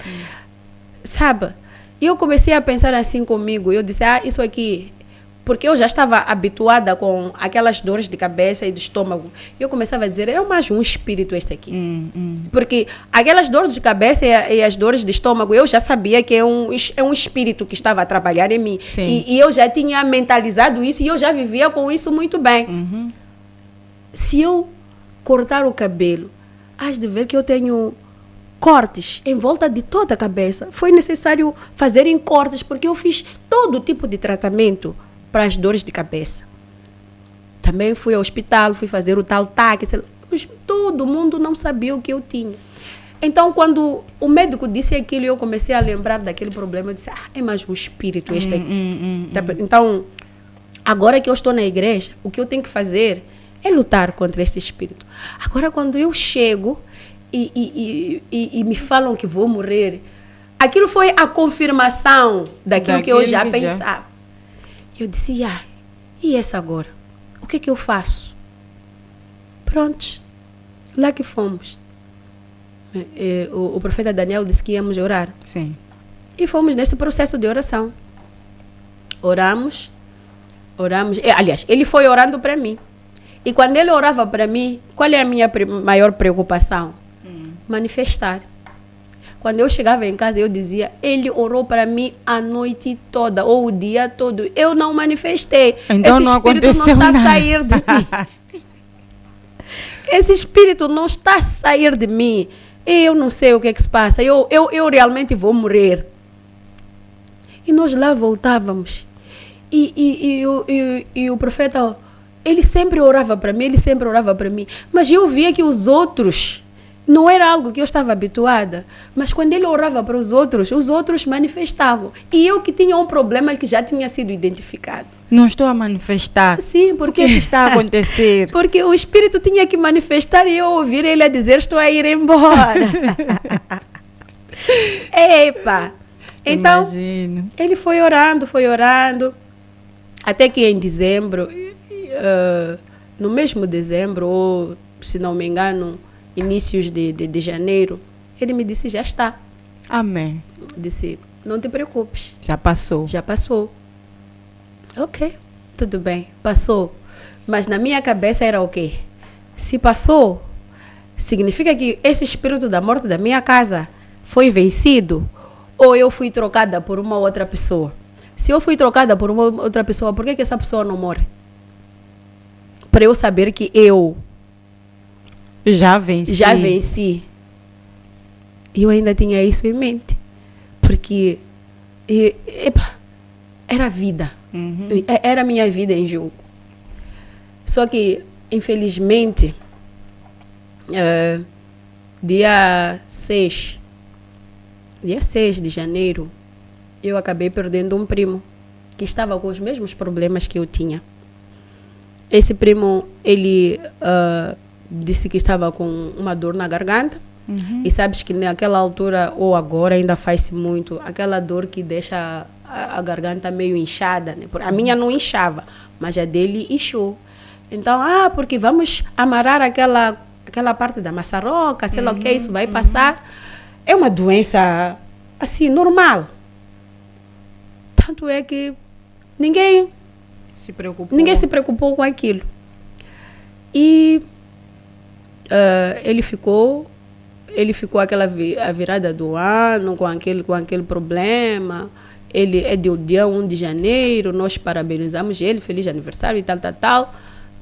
Sabe? E eu comecei a pensar assim comigo. Eu disse, isso aqui... Porque eu já estava habituada com aquelas dores de cabeça e de estômago. E eu começava a dizer, é mais um espírito este aqui. Porque aquelas dores de cabeça e as dores de estômago, eu já sabia que é um espírito que estava a trabalhar em mim. E eu já tinha mentalizado isso e eu já vivia com isso muito bem. Se eu cortar o cabelo, has de ver que eu tenho cortes em volta de toda a cabeça. Foi necessário fazerem cortes, porque eu fiz todo tipo de tratamento para as dores de cabeça. Também fui ao hospital, fui fazer o tal TAC. Todo mundo não sabia o que eu tinha. Então, quando o médico disse aquilo, eu comecei a lembrar daquele problema. Eu disse, é mais um espírito este aqui. Então, agora que eu estou na igreja, o que eu tenho que fazer é lutar contra esse espírito. Agora, quando eu chego e me falam que vou morrer, aquilo foi a confirmação daquilo que eu já pensava. Eu disse, e essa agora? O que eu faço? Prontos, lá que fomos. O profeta Daniel disse que íamos orar. Sim. E fomos nesse processo de oração. Oramos. Aliás, ele foi orando para mim. E quando ele orava para mim, qual é a minha maior preocupação? Manifestar. Quando eu chegava em casa, eu dizia, ele orou para mim a noite toda, ou o dia todo. Eu não manifestei. Então esse espírito não está a sair de mim. Esse espírito não está a sair de mim. Eu não sei o que se passa. Eu realmente vou morrer. E nós lá voltávamos. E o profeta, ele sempre orava para mim, Mas eu via que os outros... Não era algo que eu estava habituada, mas quando ele orava para os outros manifestavam. E eu que tinha um problema que já tinha sido identificado. Não estou a manifestar. Sim, porque... O que está a acontecer? Porque o espírito tinha que manifestar e eu ouvir ele a dizer, estou a ir embora. Epa! Então, imagino. Ele foi orando, até que em dezembro, no mesmo dezembro, ou se não me engano, inícios de janeiro, ele me disse, já está. Amém. Disse, não te preocupes. Já passou. Já passou. Ok, tudo bem, passou. Mas na minha cabeça era o quê? Se passou, significa que esse espírito da morte da minha casa foi vencido ou eu fui trocada por uma outra pessoa? Se eu fui trocada por uma outra pessoa, por que essa pessoa não morre? Para eu saber que eu já venci. E eu ainda tinha isso em mente. Porque era a vida. Era a minha vida em jogo. Só que, infelizmente, dia 6 de janeiro, eu acabei perdendo um primo que estava com os mesmos problemas que eu tinha. Esse primo, ele... disse que estava com uma dor na garganta. E sabes que naquela altura, ou agora ainda faz-se muito, aquela dor que deixa a garganta meio inchada, né? A minha não inchava, mas a dele inchou. Então, porque vamos amarrar aquela parte da maçaroca, sei lá o que, isso vai passar. É uma doença, assim, normal. Tanto é que ninguém se preocupou com aquilo. E ele ficou a virada do ano com aquele problema. Ele é do dia 1 de janeiro, nós parabenizamos ele, feliz aniversário e tal.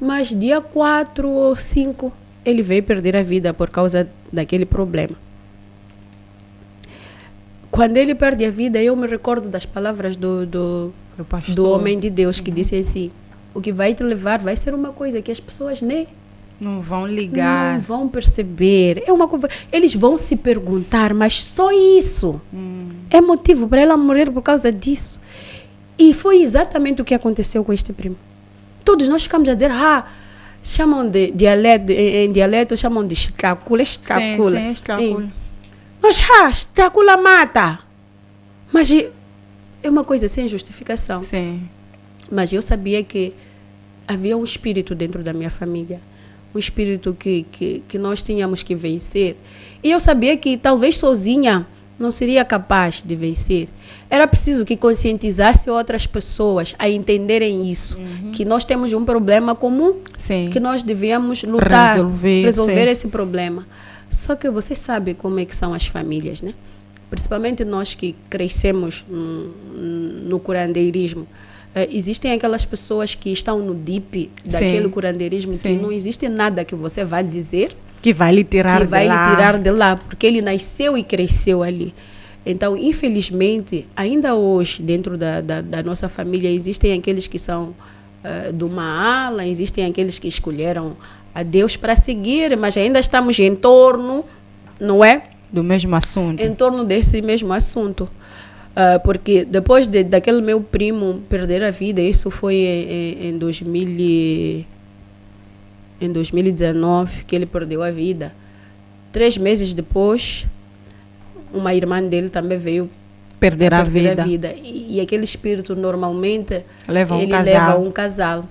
Mas dia 4 ou 5, ele veio perder a vida por causa daquele problema. quando ele perde a vida, eu me recordo das palavras do homem de Deus que disse assim: o que vai te levar vai ser uma coisa que as pessoas nem não vão ligar, não vão perceber. É uma coisa, eles vão se perguntar, mas só isso é motivo para ela morrer por causa disso. E foi exatamente o que aconteceu com este primo. Todos nós ficamos a dizer, chamam de dialeto, em dialeto chamam de estácula. Sim, estácula. Mas, estácula mata. Mas é uma coisa sem justificação. Sim. Mas eu sabia que havia um espírito dentro da minha família. Um espírito que nós tínhamos que vencer. E eu sabia que talvez sozinha não seria capaz de vencer. Era preciso que conscientizasse outras pessoas a entenderem isso. Que nós temos um problema comum. Sim. Que nós devíamos lutar, resolver sim. esse problema. Só que você sabe como é que são as famílias, né? Principalmente nós que crescemos no curandeirismo. Existem aquelas pessoas que estão no deep daquele curandeirismo, que não existe nada que você vai dizer que vai lhe tirar de lá, porque ele nasceu e cresceu ali. Então, infelizmente, ainda hoje, dentro da nossa família, existem aqueles que são de uma ala, existem aqueles que escolheram a Deus para seguir, mas ainda estamos em torno, não é? Do mesmo assunto. Em torno desse mesmo assunto. Porque depois daquele meu primo perder a vida, isso foi em 2019 que ele perdeu a vida. 3 meses depois, uma irmã dele também veio perder a vida. E aquele espírito normalmente leva um casal.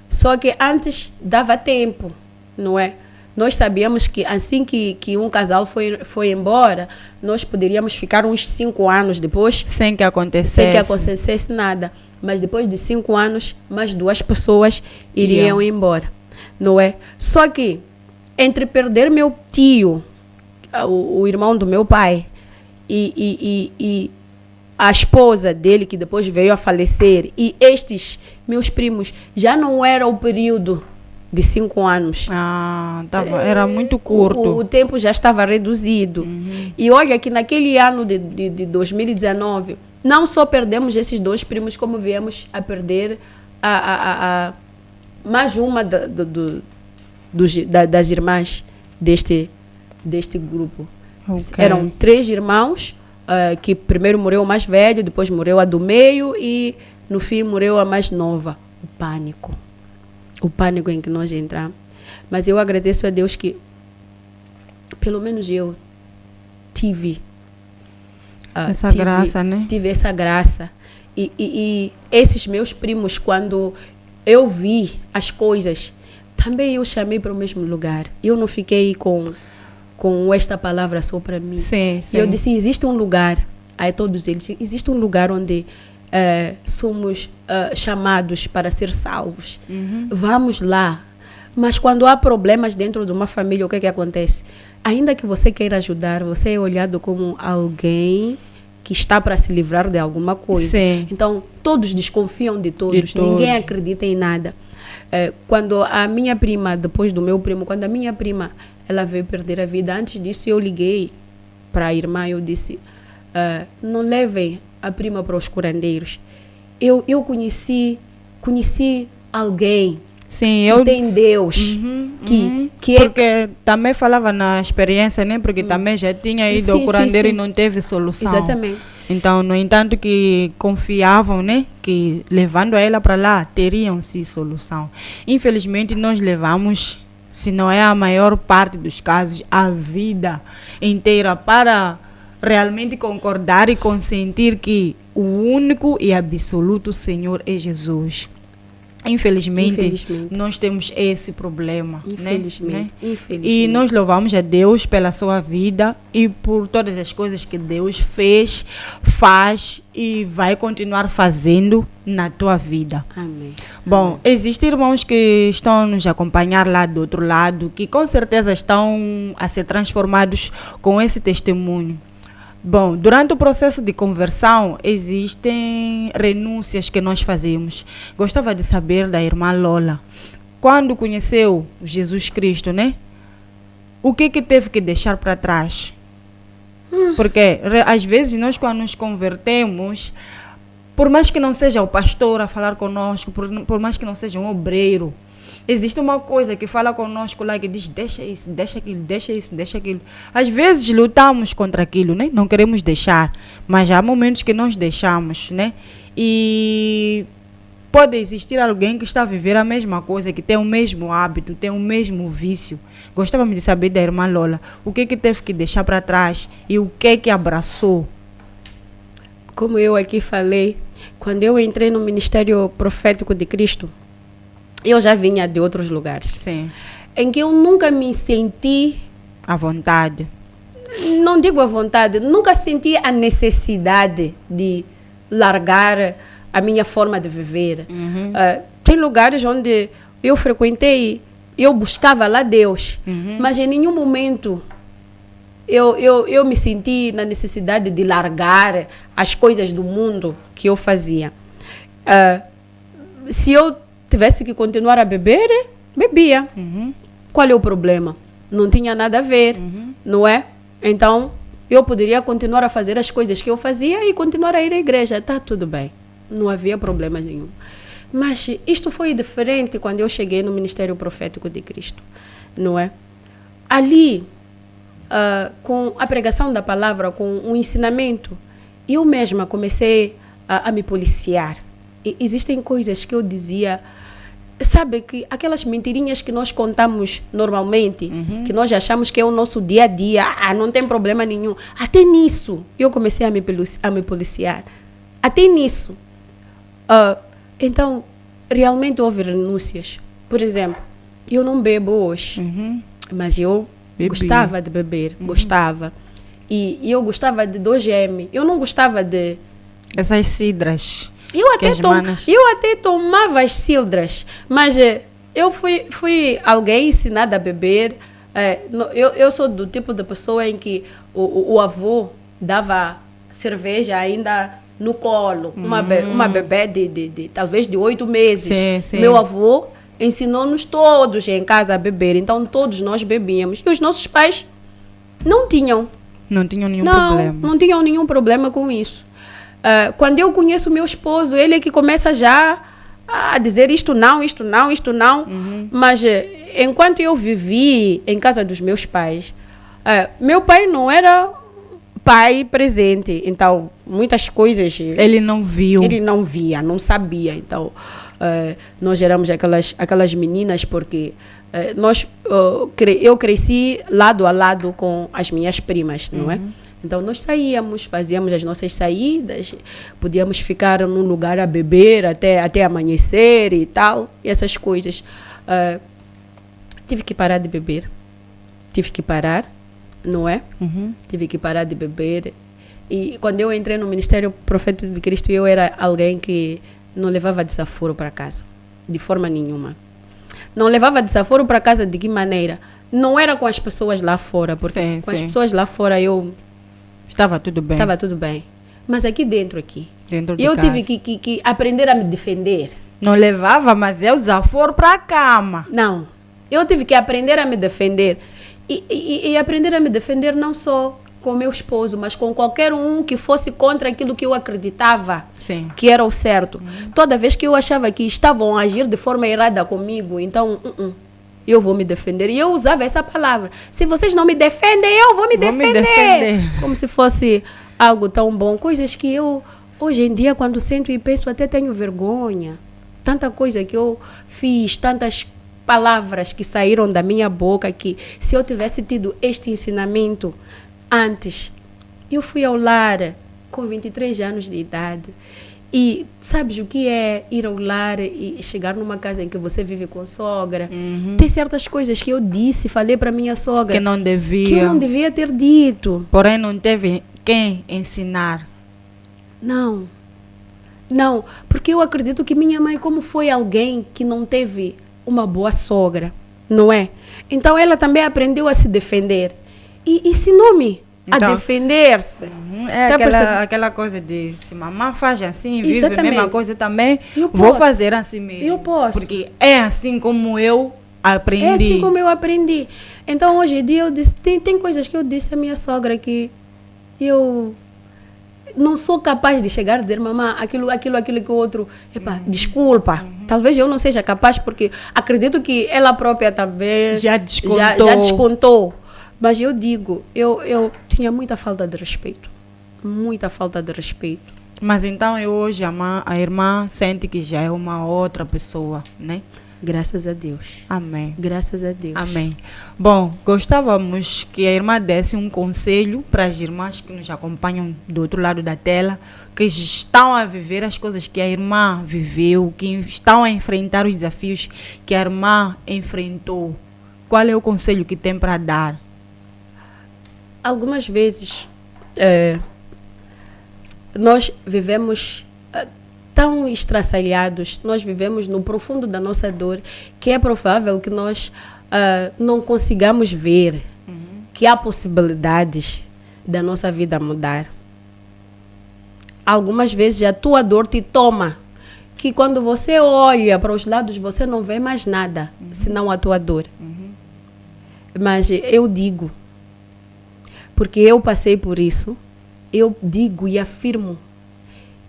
Só que antes dava tempo, não é? Nós sabíamos que assim que um casal foi embora, nós poderíamos ficar uns 5 anos depois sem que acontecesse nada. Mas depois de 5 anos, mais 2 pessoas iriam embora, não é? Só que entre perder meu tio, o irmão do meu pai, e a esposa dele, que depois veio a falecer, e estes meus primos, já não era o período de 5 anos. Era muito curto. O tempo já estava reduzido. E olha que naquele ano de 2019, não só perdemos esses 2 primos, como viemos a perder mais uma das irmãs deste grupo. Okay. Eram 3 irmãos, que primeiro morreu o mais velho, depois morreu a do meio e no fim morreu a mais nova. O pânico em que nós entramos. Mas eu agradeço a Deus que pelo menos eu tive essa graça, né? Tive essa graça. E esses meus primos, quando eu vi as coisas, também eu chamei para o mesmo lugar. Eu não fiquei com esta palavra só para mim. Sim. Eu disse, existe um lugar, a todos eles, existe um lugar onde somos chamados para ser salvos. Vamos lá. Mas quando há problemas dentro de uma família, o que acontece? Ainda que você queira ajudar, você é olhado como alguém que está para se livrar de alguma coisa. Sim. Então, todos desconfiam de todos. Ninguém acredita em nada. Quando a minha prima, depois do meu primo, quando a minha prima ela veio perder a vida, antes disso eu liguei para a irmã, eu disse, não levem a prima para os curandeiros. Eu conheci alguém que tem Deus. Porque também falava na experiência, né? Porque também já tinha ido ao curandeiro e não teve solução. Exatamente. Então, no entanto, que confiavam, né? Que levando ela para lá, teriam-se solução. Infelizmente, nós levamos, se não é a maior parte dos casos, a vida inteira para realmente concordar e consentir que o único e absoluto Senhor é Jesus. Infelizmente, nós temos esse problema. Infelizmente. E nós louvamos a Deus pela sua vida e por todas as coisas que Deus fez, faz e vai continuar fazendo na tua vida. Amém. Bom, existem irmãos que estão a nos acompanhar lá do outro lado, que com certeza estão a ser transformados com esse testemunho. Bom, durante o processo de conversão, existem renúncias que nós fazemos. Gostava de saber da irmã Lola. Quando conheceu Jesus Cristo, né? O que teve que deixar para trás? Porque às vezes nós quando nos convertemos, por mais que não seja o pastor a falar conosco, por mais que não seja um obreiro, existe uma coisa que fala conosco lá que diz, deixa isso, deixa aquilo, deixa isso, deixa aquilo. Às vezes lutamos contra aquilo, né? Não queremos deixar, mas há momentos que nós deixamos, né? E pode existir alguém que está a viver a mesma coisa, que tem o mesmo hábito, tem o mesmo vício. Gostava-me de saber da irmã Lola, o que teve que deixar para trás e o que abraçou. Como eu aqui falei, quando eu entrei no Ministério Profético de Cristo, eu já vinha de outros lugares. Sim. Em que eu nunca me senti... À vontade. Não digo à vontade, nunca senti a necessidade de largar a minha forma de viver. Tem lugares onde eu frequentei, eu buscava lá Deus, mas em nenhum momento eu me senti na necessidade de largar as coisas do mundo que eu fazia. Se eu tivesse que continuar a beber, bebia. Qual é o problema? Não tinha nada a ver, não é? Então, eu poderia continuar a fazer as coisas que eu fazia e continuar a ir à igreja. Está tudo bem. Não havia problema nenhum. Mas isto foi diferente quando eu cheguei no Ministério Profético de Cristo, não é? Ali, com a pregação da palavra, com o ensinamento, eu mesma comecei a me policiar. E existem coisas que eu dizia, sabe, que aquelas mentirinhas que nós contamos normalmente, que nós achamos que é o nosso dia a dia, não tem problema nenhum. Até nisso, eu comecei a me policiar. Até nisso. Então, realmente houve renúncias. Por exemplo, eu não bebo hoje, mas eu gostava de beber, gostava. E eu gostava de 2M. Eu não gostava de... Essas cidras. Eu até tomava as cidras, mas eu fui alguém ensinada a beber. Eu sou do tipo de pessoa em que o avô dava cerveja ainda no colo, uma bebé de talvez de 8 meses. Sim. Meu avô ensinou-nos todos em casa a beber, então todos nós bebíamos. E os nossos pais não tinham nenhum problema. Não tinham nenhum problema com isso. Quando eu conheço meu esposo, ele é que começa já a dizer isto não. Mas enquanto eu vivi em casa dos meus pais, meu pai não era pai presente, então muitas coisas ele não viu, ele não via, não sabia. Então nós éramos aquelas meninas porque eu cresci lado a lado com as minhas primas, não é? Então nós saíamos, fazíamos as nossas saídas, podíamos ficar num lugar a beber até amanhecer e tal, e essas coisas. Tive que parar de beber, não é? Tive que parar de beber. E quando eu entrei no Ministério Profético de Cristo, eu era alguém que não levava desaforo para casa, de forma nenhuma. Não levava desaforo para casa de que maneira? Não era com as pessoas lá fora, porque as pessoas lá fora eu... Estava tudo bem. Estava tudo bem. Mas aqui dentro eu tive que aprender a me defender. Não levava, mas é o desaforo para a cama. Não. Eu tive que aprender a me defender. E aprender a me defender não só com meu esposo, mas com qualquer um que fosse contra aquilo que eu acreditava que era o certo. Toda vez que eu achava que estavam a agir de forma errada comigo, então eu vou me defender. E eu usava essa palavra. Se vocês não me defendem, eu vou me defender. Como se fosse algo tão bom. Coisas que eu, hoje em dia, quando sento e penso, até tenho vergonha. Tanta coisa que eu fiz, tantas palavras que saíram da minha boca, que se eu tivesse tido este ensinamento antes, eu fui ao lar com 23 anos de idade. E sabes o que é ir ao lar e chegar numa casa em que você vive com sogra? Tem certas coisas que eu falei para minha sogra que eu não devia ter dito. Porém não teve quem ensinar. Não, porque eu acredito que minha mãe, como foi alguém que não teve uma boa sogra, não é? Então ela também aprendeu a se defender e ensinou-me a defender-se. Aquela coisa de se mamãe faz assim, vive Exatamente. a mesma coisa, eu também vou fazer assim mesmo. Eu posso. Porque é assim como eu aprendi. É assim como eu aprendi. Então hoje em dia eu disse, tem coisas que eu disse à minha sogra que eu não sou capaz de chegar a dizer, mamãe, aquilo que o outro, desculpa. Talvez eu não seja capaz, porque acredito que ela própria também Já descontou. já descontou. Mas eu digo, eu tinha muita falta de respeito. Muita falta de respeito. Mas então hoje a irmã sente que já é uma outra pessoa, né? Graças a Deus. Amém. Graças a Deus. Amém. Bom, gostávamos que a irmã desse um conselho para as irmãs que nos acompanham do outro lado da tela, que estão a viver as coisas que a irmã viveu, que estão a enfrentar os desafios que a irmã enfrentou. Qual é o conselho que tem para dar? Algumas vezes nós vivemos tão estraçalhados, nós vivemos no profundo da nossa dor, que é provável que nós não consigamos ver que há possibilidades da nossa vida mudar. Algumas vezes a tua dor te toma, que quando você olha para os lados, você não vê mais nada, senão a tua dor. Mas eu digo, porque eu passei por isso, eu digo e afirmo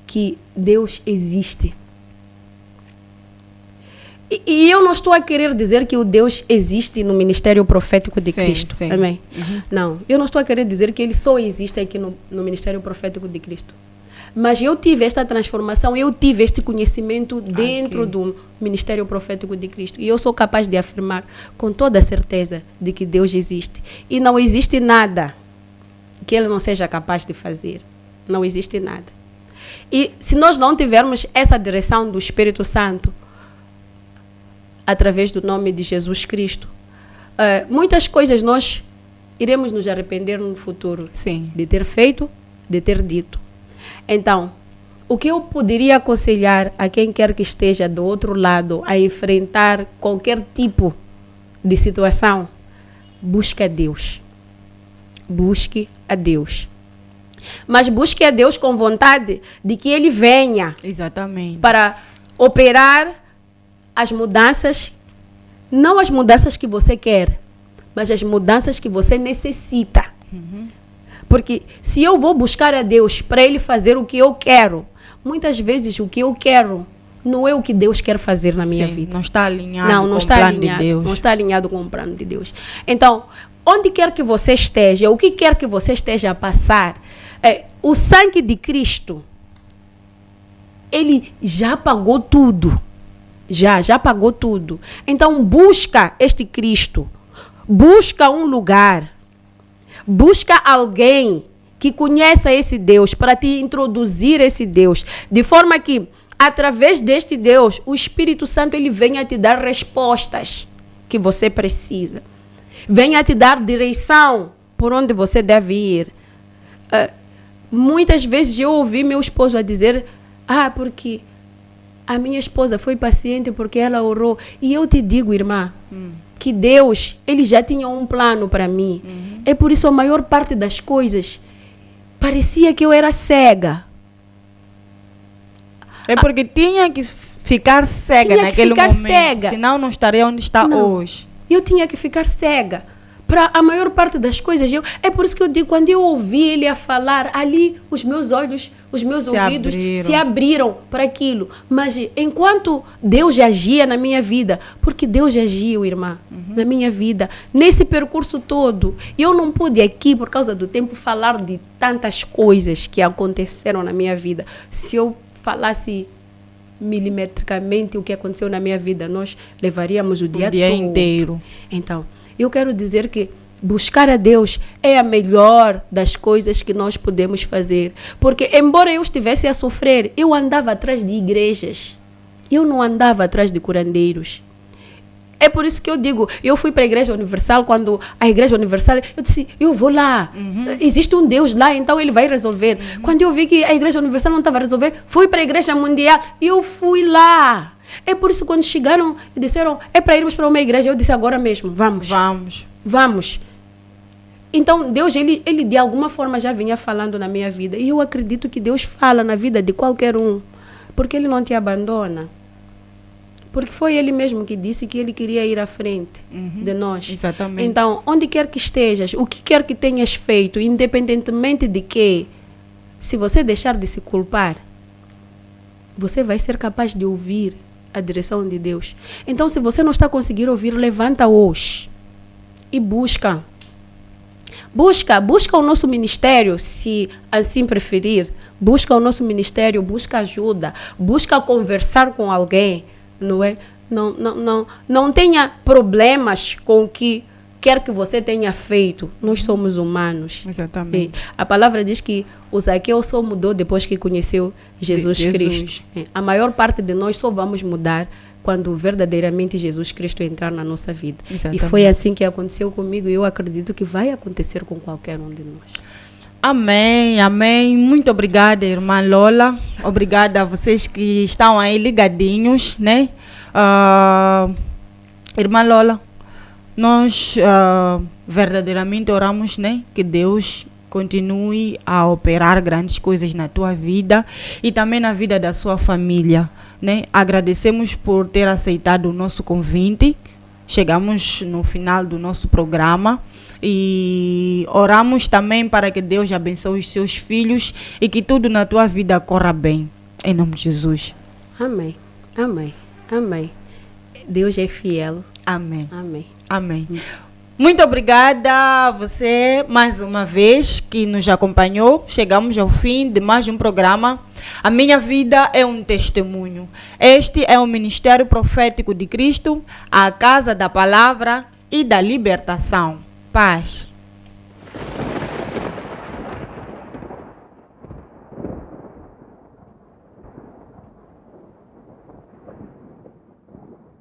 que Deus existe. E eu não estou a querer dizer que o Deus existe no ministério profético de Cristo. Sim. Amém? Não, eu não estou a querer dizer que ele só existe aqui no ministério profético de Cristo. Mas eu tive esta transformação, eu tive este conhecimento dentro do ministério profético de Cristo. E eu sou capaz de afirmar com toda a certeza de que Deus existe. E não existe nada que ele não seja capaz de fazer. Não existe nada. E se nós não tivermos essa direção do Espírito Santo, através do nome de Jesus Cristo, muitas coisas nós iremos nos arrepender no futuro. Sim. De ter feito, de ter dito. Então, o que eu poderia aconselhar a quem quer que esteja do outro lado a enfrentar qualquer tipo de situação? Busque a Deus. Busque a Deus. Mas busque a Deus com vontade de que Ele venha. Exatamente. Para operar as mudanças, não as mudanças que você quer, mas as mudanças que você necessita. Porque se eu vou buscar a Deus para Ele fazer o que eu quero, muitas vezes o que eu quero não é o que Deus quer fazer na minha vida. Não está alinhado não com está o plano alinhado, de Deus. Não está alinhado com o plano de Deus. Então, onde quer que você esteja, o que quer que você esteja a passar, o sangue de Cristo, Ele já pagou tudo. Já pagou tudo. Então, busca este Cristo. Busca um lugar. Busca alguém que conheça esse Deus para te introduzir esse Deus. De forma que, através deste Deus, o Espírito Santo ele venha te dar respostas que você precisa. Venha te dar direção por onde você deve ir. Muitas vezes eu ouvi meu esposo a dizer, porque a minha esposa foi paciente porque ela orou. E eu te digo, irmã, que Deus, Ele já tinha um plano para mim. É por isso a maior parte das coisas parecia que eu era cega. É porque tinha que ficar cega naquele momento. Senão não estaria onde está hoje. Eu tinha que ficar cega. Para a maior parte das coisas. É por isso que eu digo, quando eu ouvi ele a falar, ali os meus olhos, os meus ouvidos se abriram para aquilo. Mas enquanto Deus agia na minha vida, porque Deus agiu, irmã, na minha vida, nesse percurso todo, eu não pude aqui, por causa do tempo, falar de tantas coisas que aconteceram na minha vida. Se eu falasse milimetricamente o que aconteceu na minha vida, nós levaríamos o dia inteiro. Então, eu quero dizer que buscar a Deus é a melhor das coisas que nós podemos fazer. Porque, embora eu estivesse a sofrer, eu andava atrás de igrejas. Eu não andava atrás de curandeiros. É por isso que eu digo, eu fui para a Igreja Universal, quando a Igreja Universal, eu disse, eu vou lá. Existe um Deus lá, então Ele vai resolver. Quando eu vi que a Igreja Universal não estava a resolver, fui para a Igreja Mundial e eu fui lá. É por isso que quando chegaram e disseram, é para irmos para uma igreja, eu disse agora mesmo, vamos. Então Deus, ele de alguma forma já vinha falando na minha vida. E eu acredito que Deus fala na vida de qualquer um, porque Ele não te abandona. Porque foi Ele mesmo que disse que Ele queria ir à frente de nós. Exatamente. Então, onde quer que estejas, o que quer que tenhas feito, independentemente de que, se você deixar de se culpar, você vai ser capaz de ouvir a direção de Deus. Então, se você não está conseguindo ouvir, levanta hoje e busca. Busca o nosso ministério, se assim preferir. Busca o nosso ministério, busca ajuda, busca conversar com alguém, não é? Não tenha problemas com o que quer que você tenha feito. Nós somos humanos. Exatamente. A palavra diz que o Zaqueu só mudou depois que conheceu Jesus Cristo. A maior parte de nós só vamos mudar quando verdadeiramente Jesus Cristo entrar na nossa vida. Exatamente. E foi assim que aconteceu comigo e eu acredito que vai acontecer com qualquer um de nós. Amém, amém. Muito obrigada, irmã Lola. Obrigada a vocês que estão aí ligadinhos, né? Irmã Lola, nós verdadeiramente oramos, né? Que Deus continue a operar grandes coisas na tua vida e também na vida da sua família, né? Agradecemos por ter aceitado o nosso convite. Chegamos no final do nosso programa e oramos também para que Deus abençoe os seus filhos e que tudo na tua vida corra bem. Em nome de Jesus. Amém, amém, amém. Deus é fiel. Amém. Amém. Amém. Muito obrigada a você mais uma vez que nos acompanhou. Chegamos ao fim de mais um programa. A minha vida é um testemunho. Este é o Ministério Profético de Cristo, a Casa da Palavra e da Libertação. Paz.